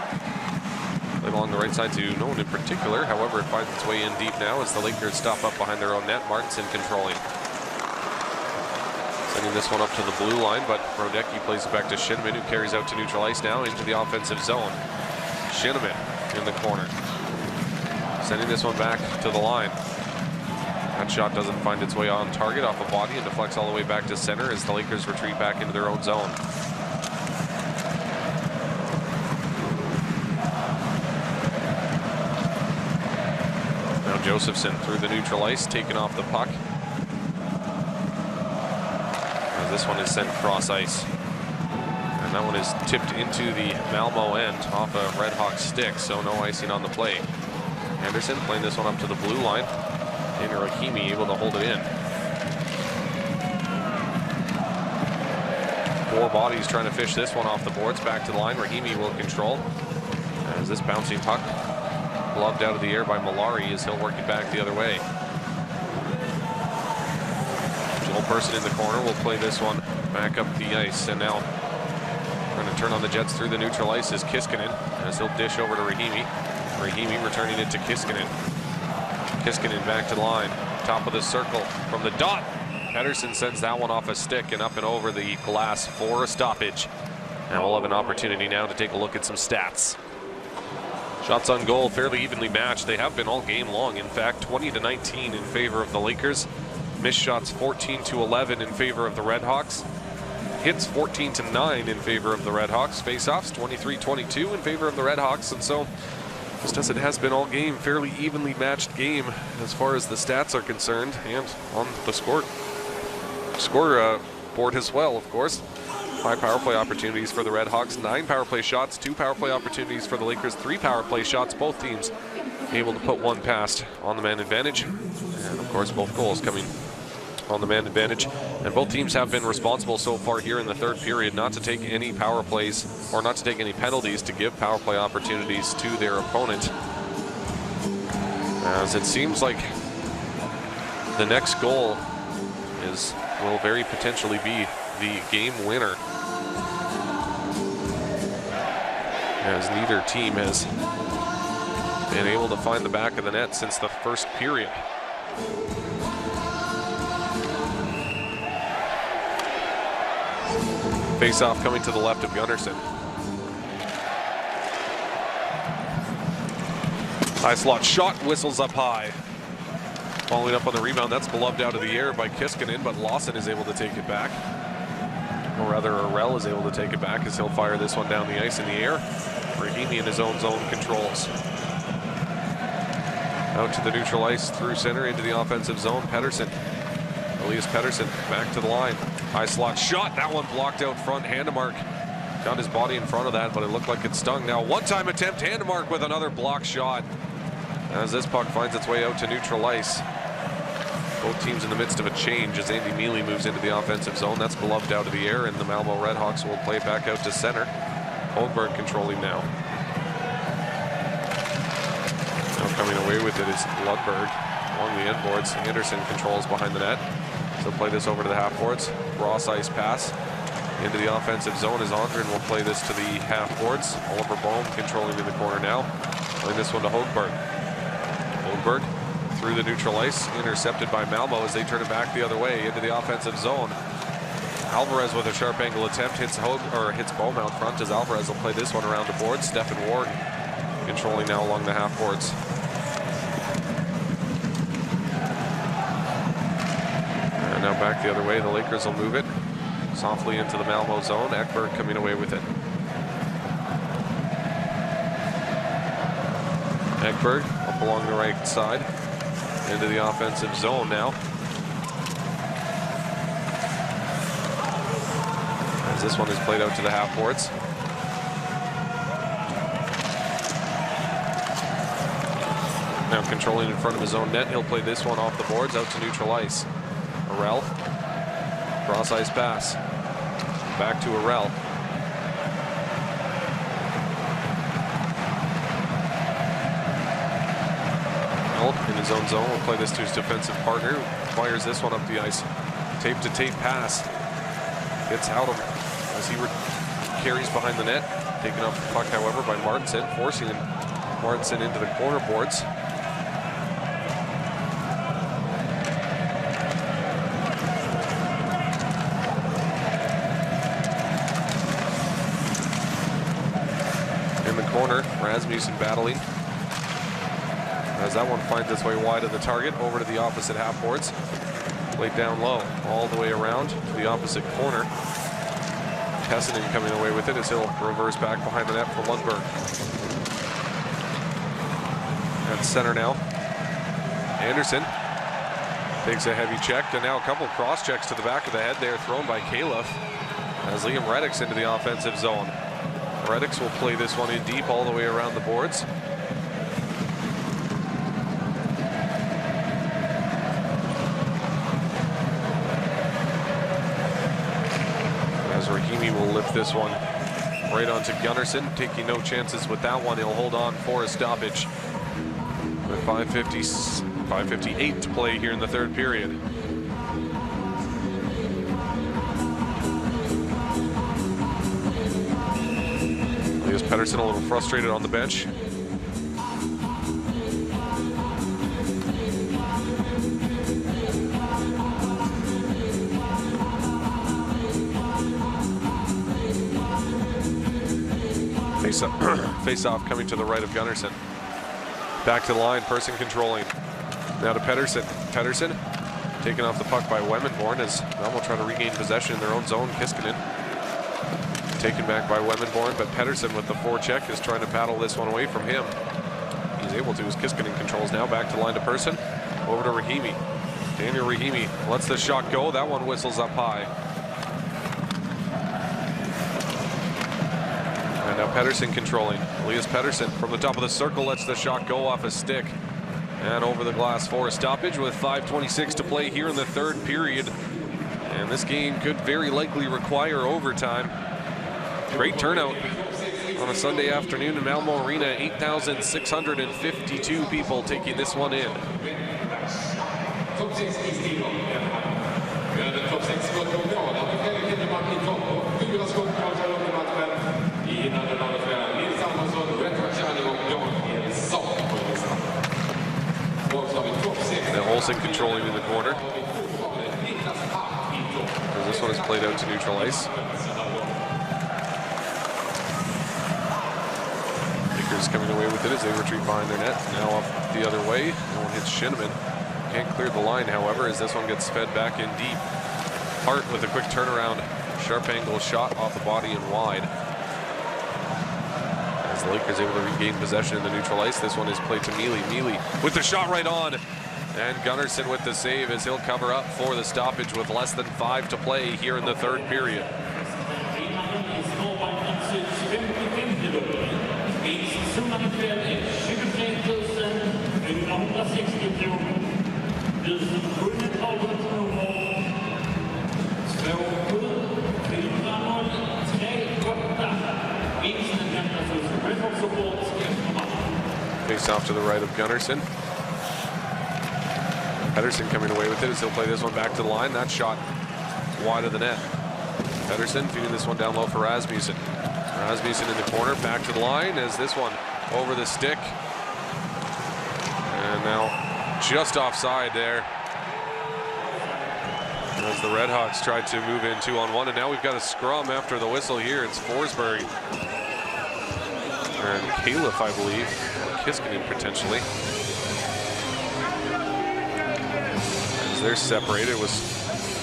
Played along the right side to no one in particular. However, it finds its way in deep now as the Lakers stop up behind their own net. Martinson controlling. Sending this one up to the blue line, but Brodecki plays it back to Shinneman, who carries out to neutral ice now into the offensive zone. Shinneman in the corner. Sending this one back to the line. That shot doesn't find its way on target off a body and deflects all the way back to center as the Lakers retreat back into their own zone. Now Josephson through the neutral ice, taking off the puck. This one is sent cross ice. And that one is tipped into the Malmö end off a Redhawk stick, so no icing on the play. Anderson playing this one up to the blue line. And Rahimi able to hold it in. Four bodies trying to fish this one off the boards. Back to the line. Rahimi will control. As this bouncing puck gloved out of the air by Malari as he'll work it back the other way. Person in the corner will play this one back up the ice, and now trying to turn on the Jets through the neutral ice is Kiskinen as he'll dish over to Rahimi. Rahimi returning it to Kiskinen. Kiskinen back to the line, top of the circle from the dot. Pettersson sends that one off a stick and up and over the glass for a stoppage. And we'll have an opportunity now to take a look at some stats. Shots on goal fairly evenly matched. They have been all game long. In fact, 20-19 in favor of the Lakers. Missed shots 14-11 in favor of the Redhawks. Hits 14-9 in favor of the Redhawks. Faceoffs 23-22 in favor of the Redhawks. And so, just as it has been all game, fairly evenly matched game as far as the stats are concerned, and on the score board as well, of course. 5 power play opportunities for the Redhawks, 9 power play shots, 2 power play opportunities for the Lakers, 3 power play shots. Both teams able to put one past on the man advantage. And of course, both goals coming on the man advantage. And both teams have been responsible so far here in the third period not to take any power plays or not to take any penalties to give power play opportunities to their opponent. As it seems like the next goal will very potentially be the game winner, as neither team has been able to find the back of the net since the first period. Face-off coming to the left of Gunnarsson. High slot shot, whistles up high. Following up on the rebound, that's gloved out of the air by Kiskinen, but Lawson is able to take it back. Or rather, Arell is able to take it back as he'll fire this one down the ice in the air. Rahimi in his own zone controls. Out to the neutral ice, through center, into the offensive zone. Pettersson. Elias Pettersson back to the line. High slot shot, that one blocked out front. Handemark got his body in front of that, but it looked like it stung. Now one-time attempt, Handemark with another block shot as this puck finds its way out to neutral ice. Both teams in the midst of a change as Andy Mealy moves into the offensive zone. That's gloved out of the air, and the Malmö Redhawks will play it back out to center. Holmberg controlling now. Now coming away with it is Lundberg along the end boards. Anderson controls behind the net. So play this over to the half boards. Ross ice pass into the offensive zone as Andren will play this to the half boards. Oliver Bohm controlling in the corner now. Playing this one to Hogberg. Hogberg through the neutral ice, intercepted by Malmö as they turn it back the other way into the offensive zone. Alvarez with a sharp angle attempt hits Bohm out front as Alvarez will play this one around the board. Stephen Ward controlling now along the half boards. And now back the other way, the Lakers will move it softly into the Malmö zone. Ekberg coming away with it. Ekberg up along the right side into the offensive zone now. As this one is played out to the half boards. Now controlling in front of his own net, he'll play this one off the boards out to neutral ice. Arell, cross ice pass, back to Arell. In his own zone, will play this to his defensive partner, who fires this one up the ice. Tape-to-tape pass. Gets out of as he carries behind the net. Taken off the puck, however, by Martinson, forcing Martinson into the corner boards. In the corner, Rasmussen battling. As that one finds its way wide of the target, over to the opposite half boards. Played down low, all the way around to the opposite corner. Tessinen coming away with it as he'll reverse back behind the net for Lundberg. At center now. Anderson takes a heavy check, and now a couple cross checks to the back of the head there, thrown by Califf as Liam Reddix into the offensive zone. Reddix will play this one in deep all the way around the boards. Rahimi will lift this one right onto Gunnarsson, taking no chances with that one. He'll hold on for a stoppage with 5:58 to play here in the third period. Elias Pettersson a little frustrated on the bench. Face-off coming to the right of Gunnarsson. Back to the line, Person controlling. Now to Pettersson. Pettersson taken off the puck by Wemenborn as Malmö try to regain possession in their own zone. Kiskinen taken back by Wemenborn, but Pettersson with the forecheck is trying to paddle this one away from him. He's able to as Kiskinen controls now. Back to line to Person. Over to Rahimi. Daniel Rahimi lets the shot go. That one whistles up high. Now Pettersson controlling. Elias Pettersson from the top of the circle lets the shot go off his stick and over the glass for a stoppage with 5:26 to play here in the third period. And this game could very likely require overtime. Great turnout on a Sunday afternoon in Malmö Arena. 8,652 people taking this one in. Now Olsen controlling in the corner. This one is played out to neutral ice. Lakers coming away with it as they retreat behind their net. Now up the other way. No one hits Shinneman. Can't clear the line, however, as this one gets fed back in deep. Hart with a quick turnaround. Sharp angle shot off the body and wide. As the Lakers able to regain possession in the neutral ice. This one is played to Mealy. Mealy with the shot right on. And Gunnarsson with the save as he'll cover up for the stoppage with less than 5 to play here in the third period. Face off to the right of Gunnarsson. Pettersson coming away with it as he'll play this one back to the line. That shot wide of the net. Pettersson feeding this one down low for Rasmussen. Rasmussen in the corner, back to the line as this one over the stick. And now just offside there. As the Redhawks tried to move in 2-on-1, and now we've got a scrum after the whistle here. It's Forsberg and Califf, I believe, or Kiskinen potentially. As they're separated, it was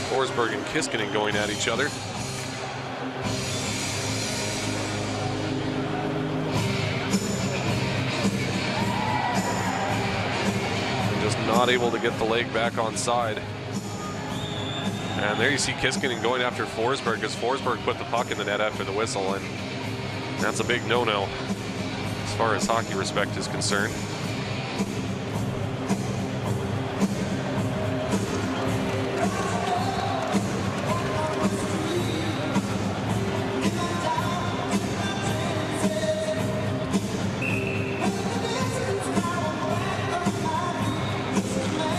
Forsberg and Kiskinen going at each other. Just not able to get the leg back on side. And there you see Kiskinen going after Forsberg as Forsberg put the puck in the net after the whistle, and that's a big no-no as far as hockey respect is concerned.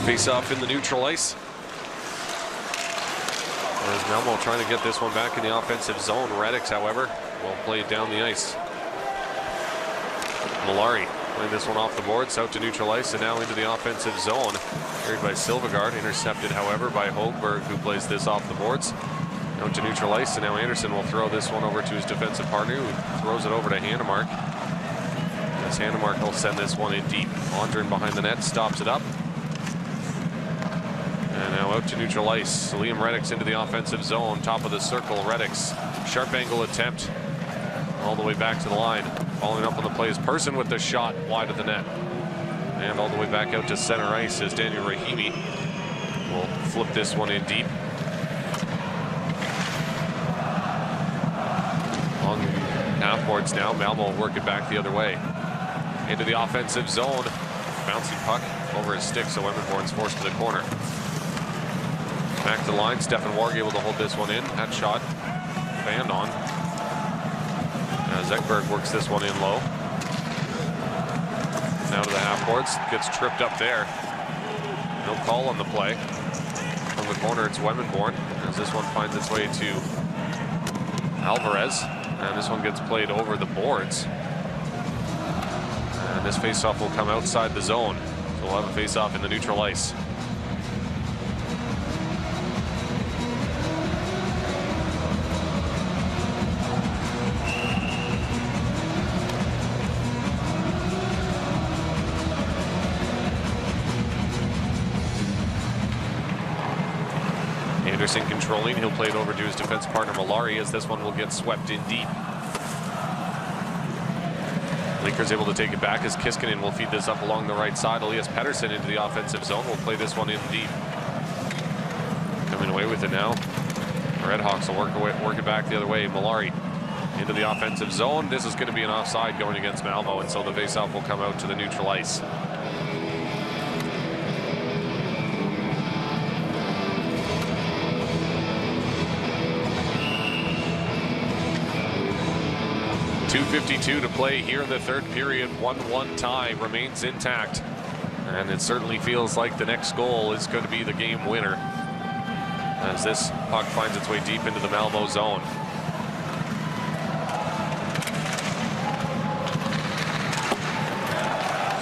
Face off in the neutral ice. As Malmö trying to get this one back in the offensive zone. Redix, however, will play it down the ice. Malari playing this one off the boards out to neutral ice and now into the offensive zone. Carried by Silvegaard, intercepted, however, by Hogberg, who plays this off the boards. Out to neutral ice, and now Anderson will throw this one over to his defensive partner, who throws it over to Hannemark. As Hannemark will send this one in deep. Ondren behind the net, stops it up. And now out to neutral ice. Liam Redix into the offensive zone, top of the circle. Redix, sharp angle attempt, all the way back to the line. Following up on the play is Person with the shot wide of the net. And all the way back out to center ice as Daniel Rahimi will flip this one in deep. On the half-boards now, Malmö will work it back the other way. Into the offensive zone. Bouncing puck over his stick, so Emmenborn's forced to the corner. Back to the line, Stefan Warg able to hold this one in. That shot banned on. As Ekberg works this one in low. Now to the half-boards, gets tripped up there. No call on the play. From the corner, it's Wemmenborn, as this one finds its way to Alvarez. And this one gets played over the boards. And this face-off will come outside the zone. So we'll have a face-off in the neutral ice. Anderson controlling, he'll play it over to his defense partner Malari as this one will get swept in deep. Lakers able to take it back as Kiskinen will feed this up along the right side. Elias Pettersson into the offensive zone will play this one in deep. Coming away with it now. The Redhawks will work it back the other way. Malari into the offensive zone. This is going to be an offside going against Malmö, and so the faceoff will come out to the neutral ice. 2:52 to play here in the third period. 1-1 tie remains intact. And it certainly feels like the next goal is going to be the game winner, as this puck finds its way deep into the Malmö zone.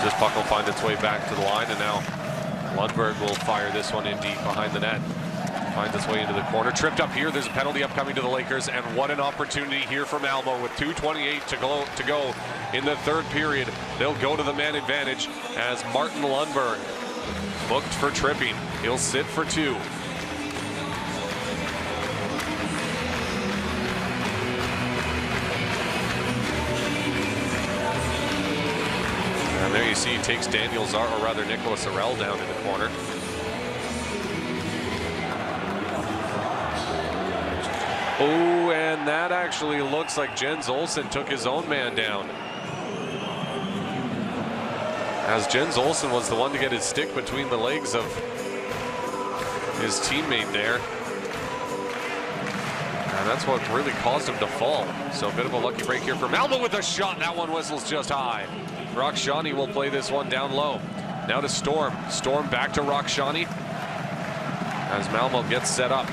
This puck will find its way back to the line, and now Lundberg will fire this one in deep behind the net. Finds its way into the corner. Tripped up here. There's a penalty upcoming to the Lakers, and what an opportunity here for Malmö with 2:28 to go in the third period. They'll go to the man advantage as Martin Lundberg, booked for tripping. He'll sit for 2. And there you see he takes Nicholas Arell down in the corner. Oh, and that actually looks like Jens Olsen took his own man down, as Jens Olsen was the one to get his stick between the legs of his teammate there. And that's what really caused him to fall. So a bit of a lucky break here for Malmö with a shot. That one whistles just high. Rakshani will play this one down low. Now to Storm. Storm back to Rakshani as Malmö gets set up.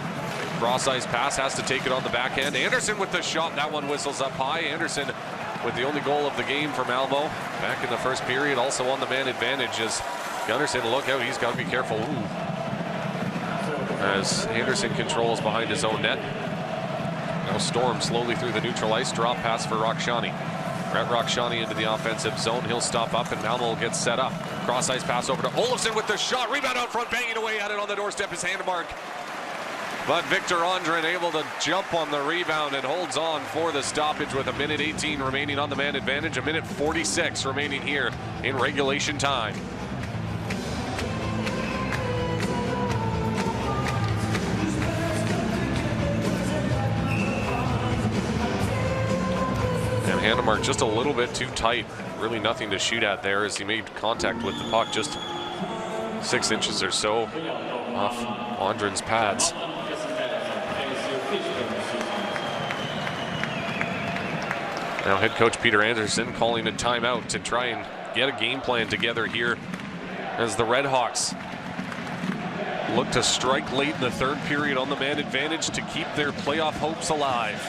Cross-ice pass, has to take it on the backhand. Anderson with the shot. That one whistles up high. Anderson with the only goal of the game for Malmö. Back in the first period, also on the man advantage as Gunnarsson, look out, he's got to be careful. Ooh. As Anderson controls behind his own net. Now Storm slowly through the neutral ice. Drop pass for Rakshani. Brett Rakshani into the offensive zone. He'll stop up and Malmö will get set up. Cross-ice pass over to Olofsson with the shot. Rebound out front, banging away at it on the doorstep is Handemark. But Victor Andren able to jump on the rebound and holds on for the stoppage with 1:18 remaining on the man advantage. 1:46 remaining here in regulation time. And Handemark just a little bit too tight. Really nothing to shoot at there as he made contact with the puck just 6 inches or so off Andren's pads. Now head coach Peter Anderson calling a timeout to try and get a game plan together here as the Red Hawks look to strike late in the third period on the man advantage to keep their playoff hopes alive.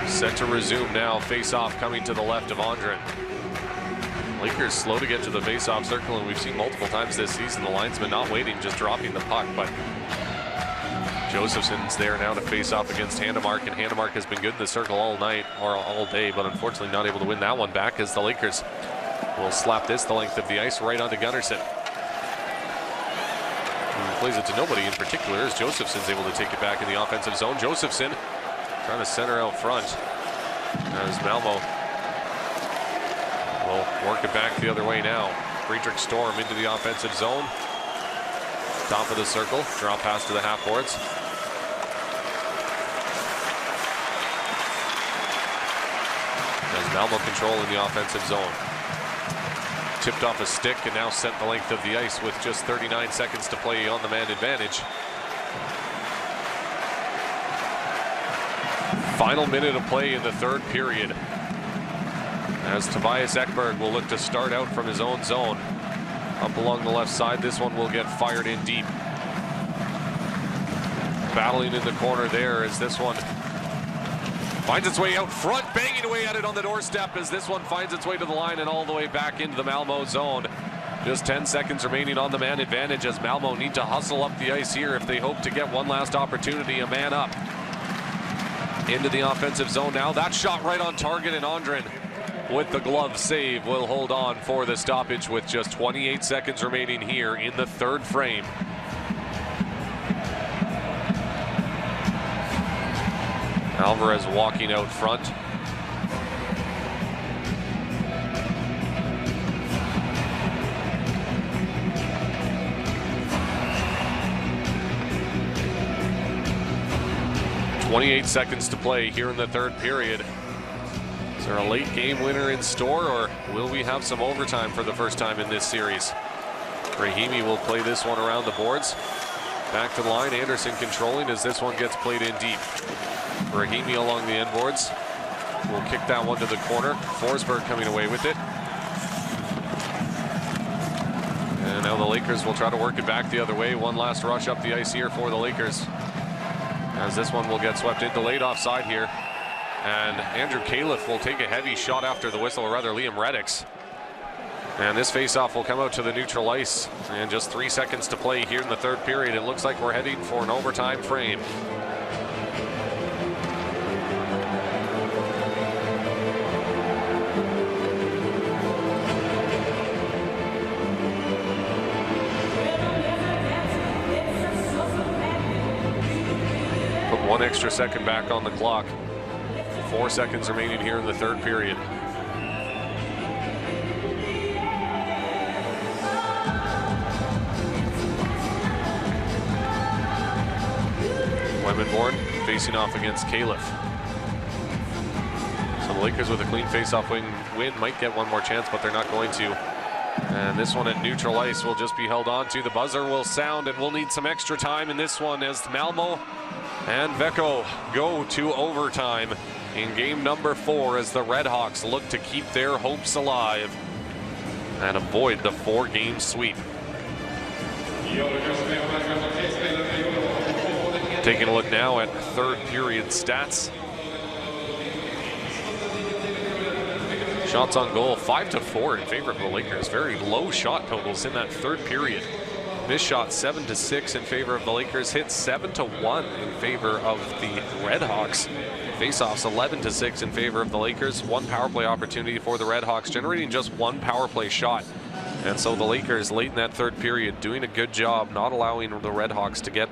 Set to resume now. Face-off coming to the left of Andren. Lakers slow to get to the face-off circle, and we've seen multiple times this season the linesman not waiting, just dropping the puck. But Josephson's there now to face off against Handemark, and Handemark has been good in the circle all night, or all day, but unfortunately not able to win that one back as the Lakers will slap this the length of the ice right onto Gunnarsson. He plays it to nobody in particular as Josephson's able to take it back in the offensive zone. Josephson trying to center out front as Malmö will work it back the other way now. Friedrich Storm into the offensive zone. Top of the circle, draw pass to the half boards. As Malmö control in the offensive zone. Tipped off a stick and now sent the length of the ice with just 39 seconds to play on the man advantage. Final minute of play in the third period as Tobias Ekberg will look to start out from his own zone. Up along the left side, this one will get fired in deep. Battling in the corner there as this one finds its way out front, banging away at it on the doorstep as this one finds its way to the line and all the way back into the Malmö zone. Just 10 seconds remaining on the man advantage as Malmö need to hustle up the ice here if they hope to get one last opportunity, a man up. Into the offensive zone now. That shot right on target, and Andren with the glove save will hold on for the stoppage with just 28 seconds remaining here in the third frame. Alvarez walking out front. 28 seconds to play here in the third period. Is there a late game winner in store, or will we have some overtime for the first time in this series? Rahimi will play this one around the boards. Back to the line, Anderson controlling as this one gets played in deep. Rahimi along the end boards will kick that one to the corner. Forsberg coming away with it. And now the Lakers will try to work it back the other way. One last rush up the ice here for the Lakers, as this one will get swept into late offside here. And Andrew Califf will take a heavy shot after the whistle, or rather Liam Reddix. And this faceoff will come out to the neutral ice. And just 3 seconds to play here in the third period. It looks like we're heading for an overtime frame. Put 1 extra second back on the clock. 4 seconds remaining here in the third period. Lemonborn facing off against Califf. So the Lakers with a clean face-off win might get one more chance, but they're not going to. And this one at neutral ice will just be held on to. The buzzer will sound, and we'll need some extra time in this one as Malmö and Växjö go to overtime in game number 4 as the Redhawks look to keep their hopes alive and avoid the 4-game sweep. Taking a look now at third period stats. Shots on goal 5-4 in favor of the Lakers. Very low shot totals in that third period. Missed shot 7-6 in favor of the Lakers. Hit 7-1 in favor of the Redhawks. Faceoffs 11-6 in favor of the Lakers. 1 power play opportunity for the Redhawks, generating just 1 power play shot. And so the Lakers late in that third period doing a good job not allowing the Redhawks to get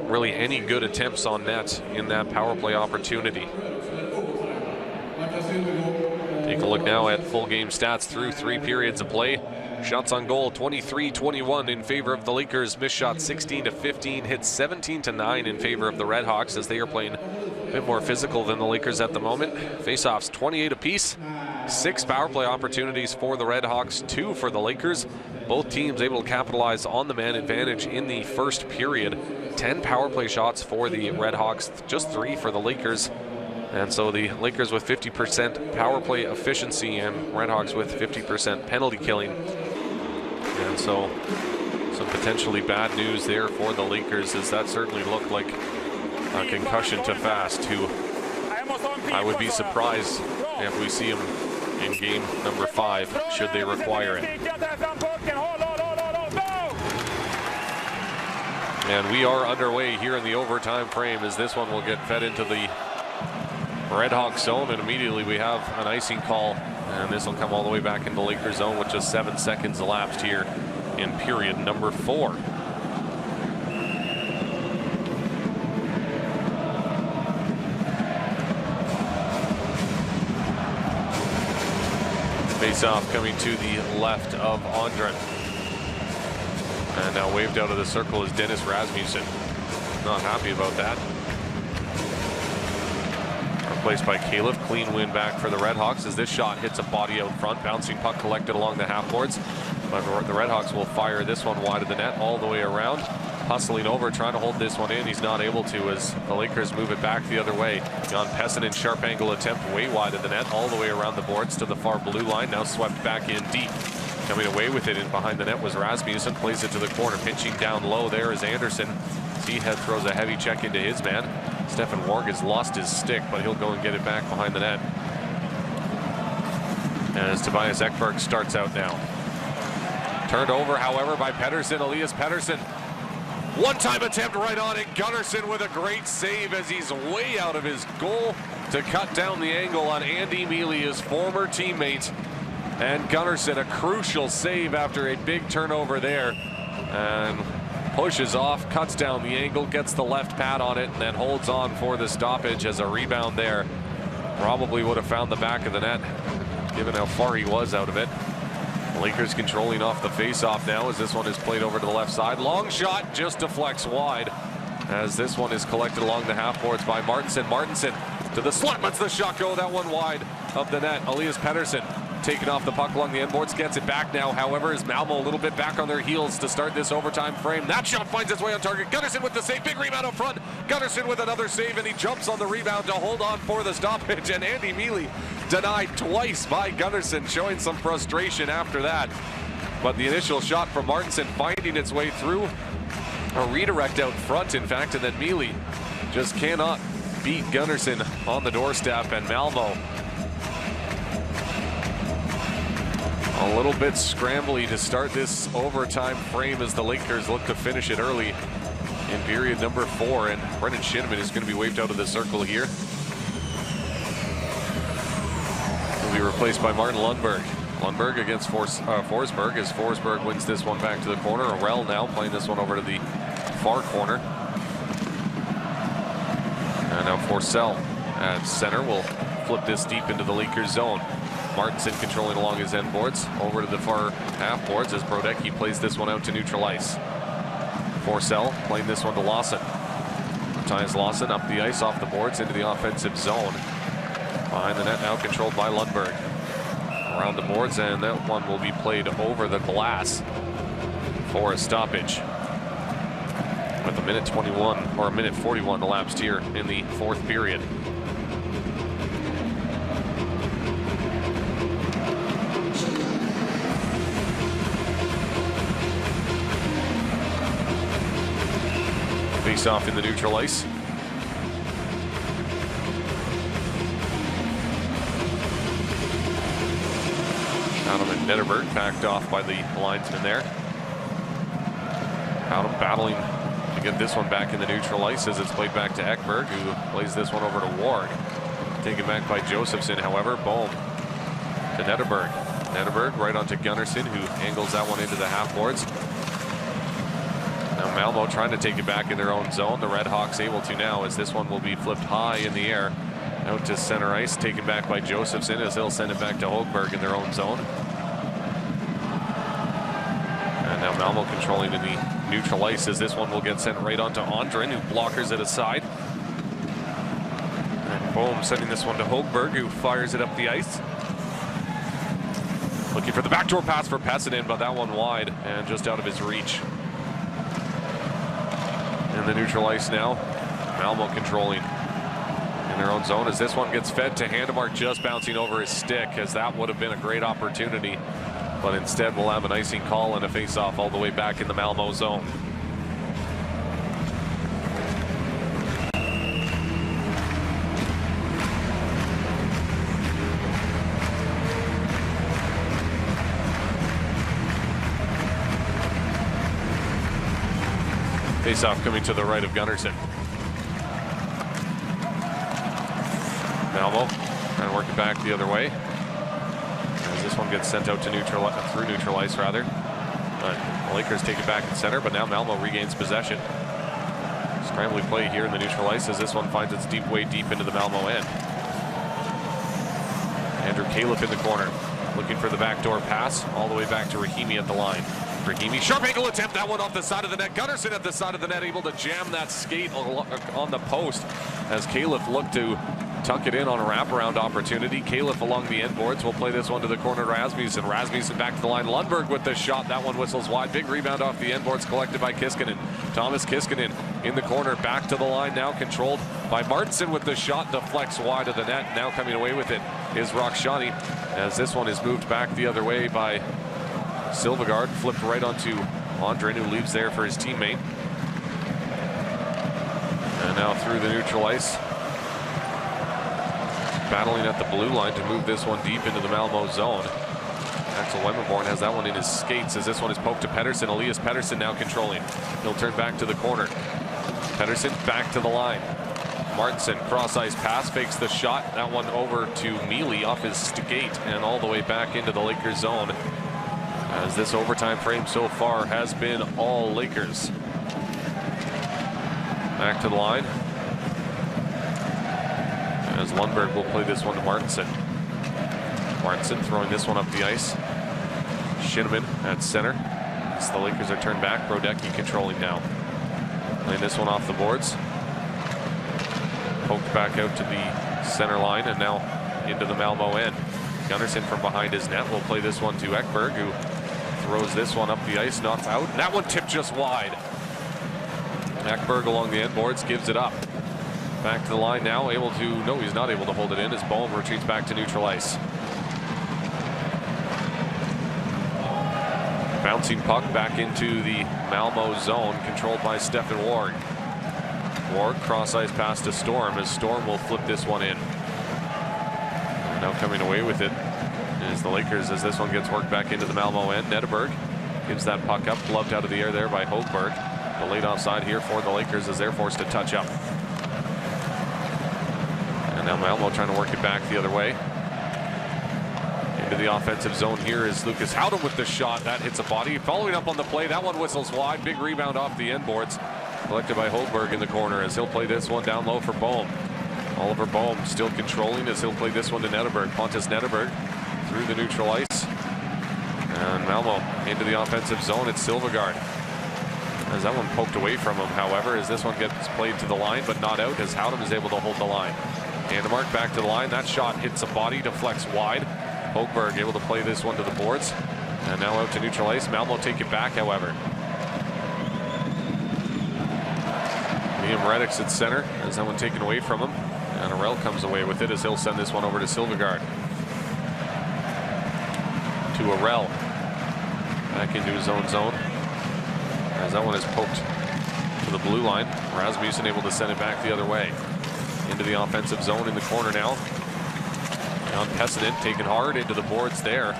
really any good attempts on net in that power play opportunity. Take a look now at full game stats through 3 periods of play. Shots on goal 23-21 in favor of the Lakers. Missed shot 16-15. Hit 17-9 in favor of the Redhawks as they are playing a bit more physical than the Lakers at the moment. Faceoffs 28 apiece. 6 power play opportunities for the Redhawks, 2 for the Lakers. Both teams able to capitalize on the man advantage in the first period. 10 power play shots for the Redhawks, just 3 for the Lakers. And so the Lakers with 50% power play efficiency and Redhawks with 50% penalty killing. And so some potentially bad news there for the Lakers, as that certainly looked like a concussion to Fast, who I would be surprised if we see him in game number 5 should they require it. And we are underway here in the overtime frame as this one will get fed into the Redhawks zone, and immediately we have an icing call, and this will come all the way back into Lakers zone with just 7 seconds elapsed here in period number 4. Face-off coming to the left of Andren. And now waved out of the circle is Dennis Rasmussen. Not happy about that. Replaced by Califf. Clean win back for the Redhawks as this shot hits a body out front. Bouncing puck collected along the half boards. But the Redhawks will fire this one wide of the net all the way around. Hustling over, trying to hold this one in. He's not able to as the Lakers move it back the other way. John Pessinen sharp angle attempt way wide of the net all the way around the boards to the far blue line. Now swept back in deep. Coming away with it in behind the net was Rasmussen. Plays it to the corner. Pinching down low there is Anderson. Seahead throws a heavy check into his man. Stefan Warg has lost his stick, but he'll go and get it back behind the net. As Tobias Ekberg starts out now. Turned over, however, by Pettersson. Elias Pettersson. One-time attempt right on it. Gunnarsson with a great save as he's way out of his goal to cut down the angle on Andy Mealy, his former teammate. And Gunnarsson, a crucial save after a big turnover there. And pushes off, cuts down the angle, gets the left pad on it, and then holds on for the stoppage as a rebound there. Probably would have found the back of the net, given how far he was out of it. Lakers controlling off the face-off now as this one is played over to the left side. Long shot, just deflects wide. as this one is collected along the half boards by Martinson. Martinson to the slot, lets the shot go. That one wide of the net. Elias Pettersson taking off the puck along the end boards, gets it back now. However, is Malmö a little bit back on their heels to start this overtime frame. That shot finds its way on target. Gunnarsson with the save. Big rebound up front. Gunnarsson with another save, and he jumps on the rebound to hold on for the stoppage. And Andy Mealy denied twice by Gunnarsson, showing some frustration after that. But the initial shot from Martinson finding its way through a redirect out front, in fact, and then Mealy just cannot beat Gunnarsson on the doorstep, and Malmö a little bit scrambly to start this overtime frame as the Lakers look to finish it early in period number 4, and Brendan Shinnimin is going to be waved out of the circle here. Will be replaced by Martin Lundberg. Lundberg against Forsberg as Forsberg wins this one back to the corner. Orell now playing this one over to the far corner. And now Forsell at center will flip this deep into the Lakers zone. Martinson controlling along his end boards. Over to the far half boards as Brodecki plays this one out to neutral ice. Forsell playing this one to Lawson. Ties Lawson up the ice off the boards into the offensive zone. Behind the net now controlled by Lundberg. Around the boards, and that one will be played over the glass for a stoppage. With a minute 21 or a minute 41 elapsed here in the 4th period. Face off in the neutral ice. Howden and Netterberg packed off by the linesman there. Howden battling to get this one back in the neutral ice as it's played back to Ekberg, who plays this one over to Ward. Taken back by Josephson, however. Bohm to Netterberg. Netterberg right onto Gunnarsson, who angles that one into the half boards. Now Malmö trying to take it back in their own zone. The Red Hawks able to now, as this one will be flipped high in the air out to center ice, taken back by Josephson as he'll send it back to Högberg in their own zone. And now Malmö controlling in the neutral ice as this one will get sent right onto Andren, who blockers it aside. And Bohm sending this one to Högberg, who fires it up the ice. Looking for the backdoor pass for Pessonen, but that one wide and just out of his reach. In the neutral ice now, Malmö controlling in their own zone as this one gets fed to Handemark, just bouncing over his stick, as that would have been a great opportunity. But instead we'll have an icing call and a face-off all the way back in the Malmö zone. Face-off coming to the right of Gunnarsson. Malmö trying to work it back the other way. As this one gets sent out to through neutral ice rather. The Lakers take it back in center, but now Malmö regains possession. Scrambling play here in the neutral ice as this one finds its way deep into the Malmö end. Andrew Califf in the corner, looking for the backdoor pass all the way back to Rahimi at the line. Rahimi, sharp angle attempt, that one off the side of the net. Gunnarsson at the side of the net, able to jam that skate on the post as Califf looked to tuck it in on a wraparound opportunity. Califf along the end boards will play this one to the corner to Rasmussen. Rasmussen back to the line. Lundberg with the shot. That one whistles wide. Big rebound off the end boards collected by Kiskinen. Thomas Kiskinen in the corner, back to the line now, controlled by Martinson with the shot. Deflects wide of the net. Now coming away with it is Rakshani, as this one is moved back the other way by Silvegaard. Flipped right onto Andren, who leaves there for his teammate. And now through the neutral ice, battling at the blue line to move this one deep into the Malmö zone. Axel Wemmenborn has that one in his skates as this one is poked to Pettersson. Elias Pettersson now controlling. He'll turn back to the corner. Pettersson back to the line. Martinson cross-ice pass, fakes the shot. That one over to Mealy off his skate and all the way back into the Lakers zone, as this overtime frame so far has been all Lakers. Back to the line, as Lundberg will play this one to Martinson. Martinson throwing this one up the ice. Shinnimin at center. As the Lakers are turned back, Brodecki controlling now. Playing this one off the boards. Poked back out to the center line and now into the Malmö end. Gunnarsson from behind his net will play this one to Ekberg, who throws this one up the ice, knocks out. And that one tipped just wide. Ekberg along the end boards gives it up. Back to the line now, able to, no, he's not able to hold it in as Bohm retreats back to neutral ice. Bouncing puck back into the Malmö zone, controlled by Stefan Ward. Ward cross ice pass to Storm as Storm will flip this one in. And now coming away with it is the Lakers as this one gets worked back into the Malmö end. Nederberg gives that puck up, gloved out of the air there by Hogberg. The late offside here for the Lakers as they're forced to touch up. And now Malmö trying to work it back the other way. Into the offensive zone here is Lucas Howden with the shot. That hits a body. Following up on the play, that one whistles wide. Big rebound off the end boards. Collected by Hogberg in the corner as he'll play this one down low for Bohm. Oliver Bohm still controlling as he'll play this one to Nederberg. Pontus Nederberg through the neutral ice. And Malmö into the offensive zone. It's Silvegaard. As that one poked away from him, however, as this one gets played to the line, but not out as Howden is able to hold the line. Handemark back to the line. That shot hits a body, deflects wide. Hogberg able to play this one to the boards. And now out to neutral ice. Malmö take it back, however. Liam Reddix at center as that one taken away from him. And Arell comes away with it as he'll send this one over to Silvegaard. To Arell. Back into his own zone. As that one is poked to the blue line. Rasmussen able to send it back the other way. Into the offensive zone in the corner now. Now Pessinen taken hard into the boards there.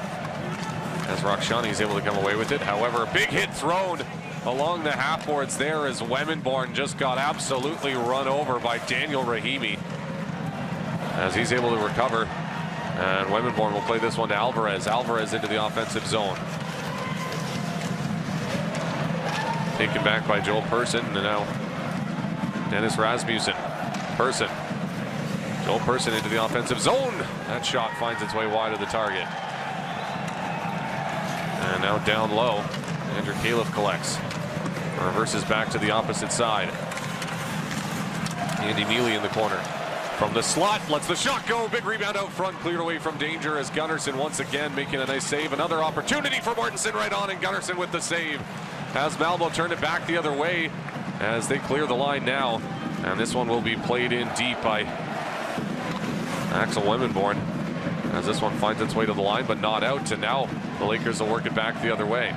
As Rakshani is able to come away with it. However, a big hit thrown along the half boards there as Wemmenborn just got absolutely run over by Daniel Rahimi. As he's able to recover. And Wemmenborn will play this one to Alvarez. Alvarez into the offensive zone. Taken back by Joel Persson, and now Dennis Rasmussen. Persson. Joel Persson into the offensive zone. That shot finds its way wide of the target. And now down low, Andrew Califf collects. Reverses back to the opposite side. Andy Mealy in the corner. From the slot, lets the shot go. Big rebound out front, cleared away from danger as Gunnarsson once again making a nice save. Another opportunity for Mortensen right on, and Gunnarsson with the save. As Malmö turn it back the other way as they clear the line now. And this one will be played in deep by Axel Wemmenborn. As this one finds its way to the line, but not out. And now the Lakers will work it back the other way.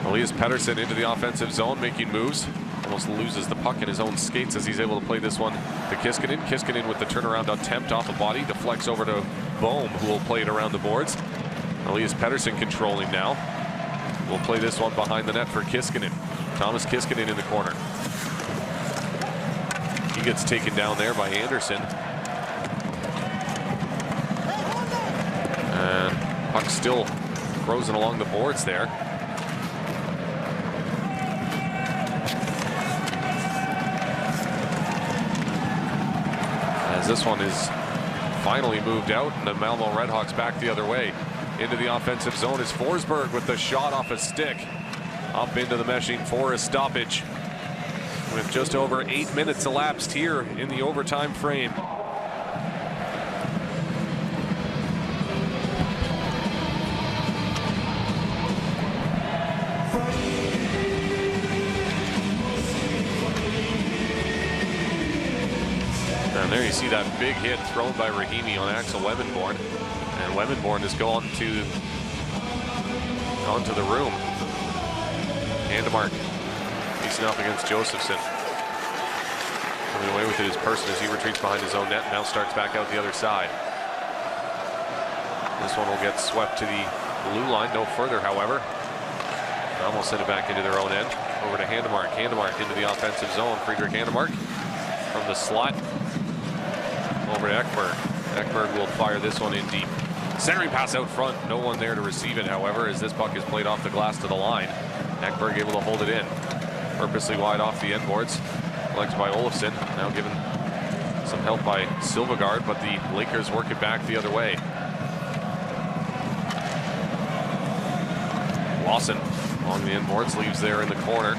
Elias Pettersson into the offensive zone, making moves. Almost loses the puck in his own skates as he's able to play this one to Kiskinen. Kiskinen with the turnaround attempt off the body. Deflects over to Bohm, who will play it around the boards. Elias Pettersson controlling now. We'll play this one behind the net for Kiskinen. Thomas Kiskinen in the corner. He gets taken down there by Anderson. And puck still frozen along the boards there. As this one is finally moved out, and the Malmö Redhawks back the other way. Into the offensive zone is Forsberg with the shot off a stick. Up into the meshing for a stoppage. With just over 8 minutes elapsed here in the overtime frame. And there you see that big hit thrown by Rahimi on Axel Wemmenborn. And Wemmenborn has gone to the room. Handemark facing off against Josephson. Coming away with it is Persson as he retreats behind his own net and now starts back out the other side. This one will get swept to the blue line, no further, however. Almost send it back into their own end. Over to Handemark. Handemark into the offensive zone. Friedrich Handemark from the slot. Over to Ekberg. Ekberg will fire this one in deep. Centering pass out front. No one there to receive it, however, as this puck is played off the glass to the line. Ekberg able to hold it in. Purposely wide off the end boards. Collected by Olofsson. Now given some help by Silvegaard, but the Lakers work it back the other way. Lawson along the end boards, leaves there in the corner.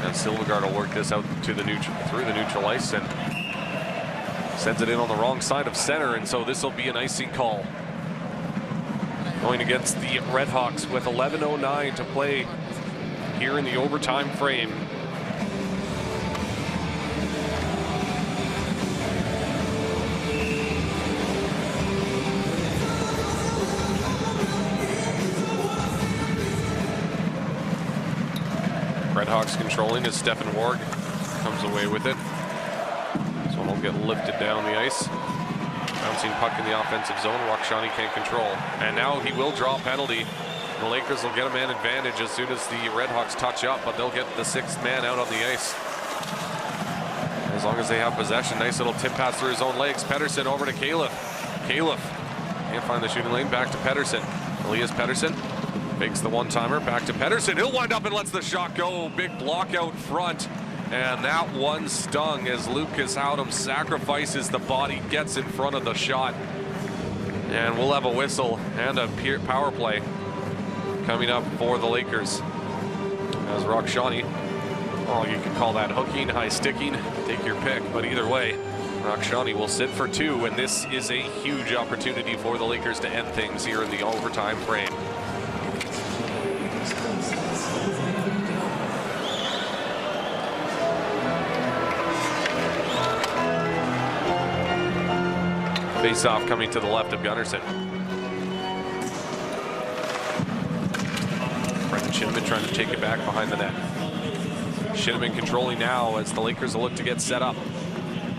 And Silvergard will work this out to the through the neutral ice and sends it in on the wrong side of center, and so this will be an icing call. Going against the Redhawks with 11:09 to play here in the overtime frame. Redhawks controlling as Stefan Warg comes away with it. This one will get lifted down the ice. Bouncing puck in the offensive zone. Rakshani can't control. And now he will draw a penalty. The Lakers will get a man advantage as soon as the Redhawks touch up, but they'll get the sixth man out on the ice. As long as they have possession. Nice little tip pass through his own legs. Pettersson over to Califf. Califf can't find the shooting lane. Back to Pettersson. Elias Pettersson fakes the one-timer. Back to Pettersson. He'll wind up and lets the shot go. Big block out front. And that one stung as Lucas Howdam sacrifices the body, gets in front of the shot. And we'll have a whistle and a power play coming up for the Lakers. As Rakshani, oh, you can call that hooking, high sticking, take your pick, but either way, Rakshani will sit for two, and this is a huge opportunity for the Lakers to end things here in the overtime frame. Face-off coming to the left of Gunnarsson. Brendan Shinnimin trying to take it back behind the net. Shinnimin controlling now as the Lakers will look to get set up.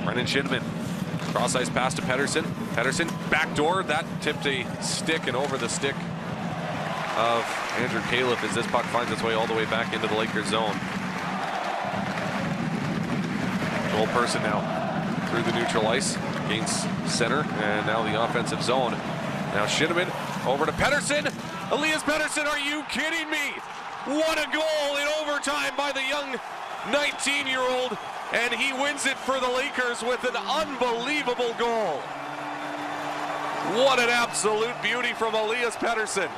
Brendan Shinnimin, cross-ice pass to Pettersson. Pettersson, backdoor, that tipped a stick and over the stick of Andrew Califf as this puck finds its way all the way back into the Lakers zone. Goal person now through the neutral ice. Against center, and now the offensive zone. Now Shinnimin over to Pettersson. Elias Pettersson, are you kidding me? What a goal in overtime by the young 19-year-old, and he wins it for the Lakers with an unbelievable goal. What an absolute beauty from Elias Pettersson.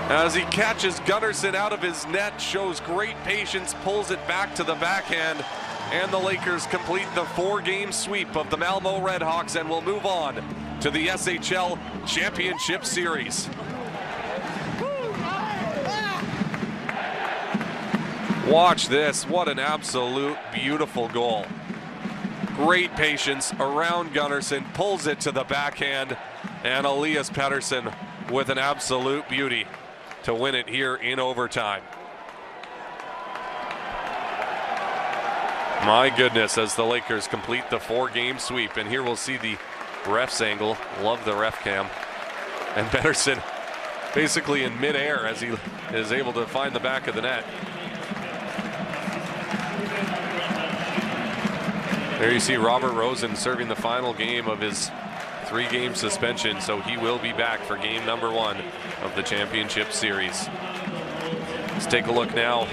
As he catches Gunnarsson out of his net, shows great patience, pulls it back to the backhand, and the Lakers complete the four-game sweep of the Malmö Redhawks and will move on to the SHL Championship Series. Watch this. What an absolute beautiful goal. Great patience around Gunnarsson, pulls it to the backhand, and Elias Pettersson with an absolute beauty to win it here in overtime. My goodness, as the Lakers complete the four-game sweep. And here we'll see the ref's angle. Love the ref cam. And Pettersson basically in midair as he is able to find the back of the net. There you see Robert Rosen serving the final game of his three-game suspension. So he will be back for game number one of the championship series. Let's take a look now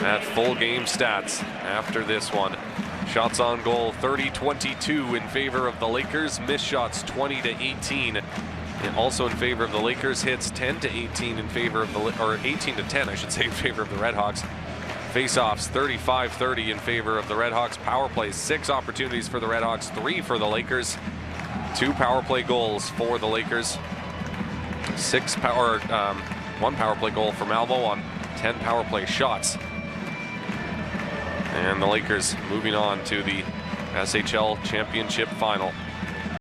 at full game stats after this one. Shots on goal 30-22 in favor of the Lakers. Missed shots 20-18, and also in favor of the Lakers. Hits 10-18 in favor of the, or 18-10, I should say, in favor of the Redhawks. Face-offs 35-30 in favor of the Redhawks. Power plays 6 opportunities for the Redhawks, 3 for the Lakers. 2 power play goals for the Lakers. 1 power play goal for Malmö on 10 power play shots. And the Lakers moving on to the SHL Championship Final.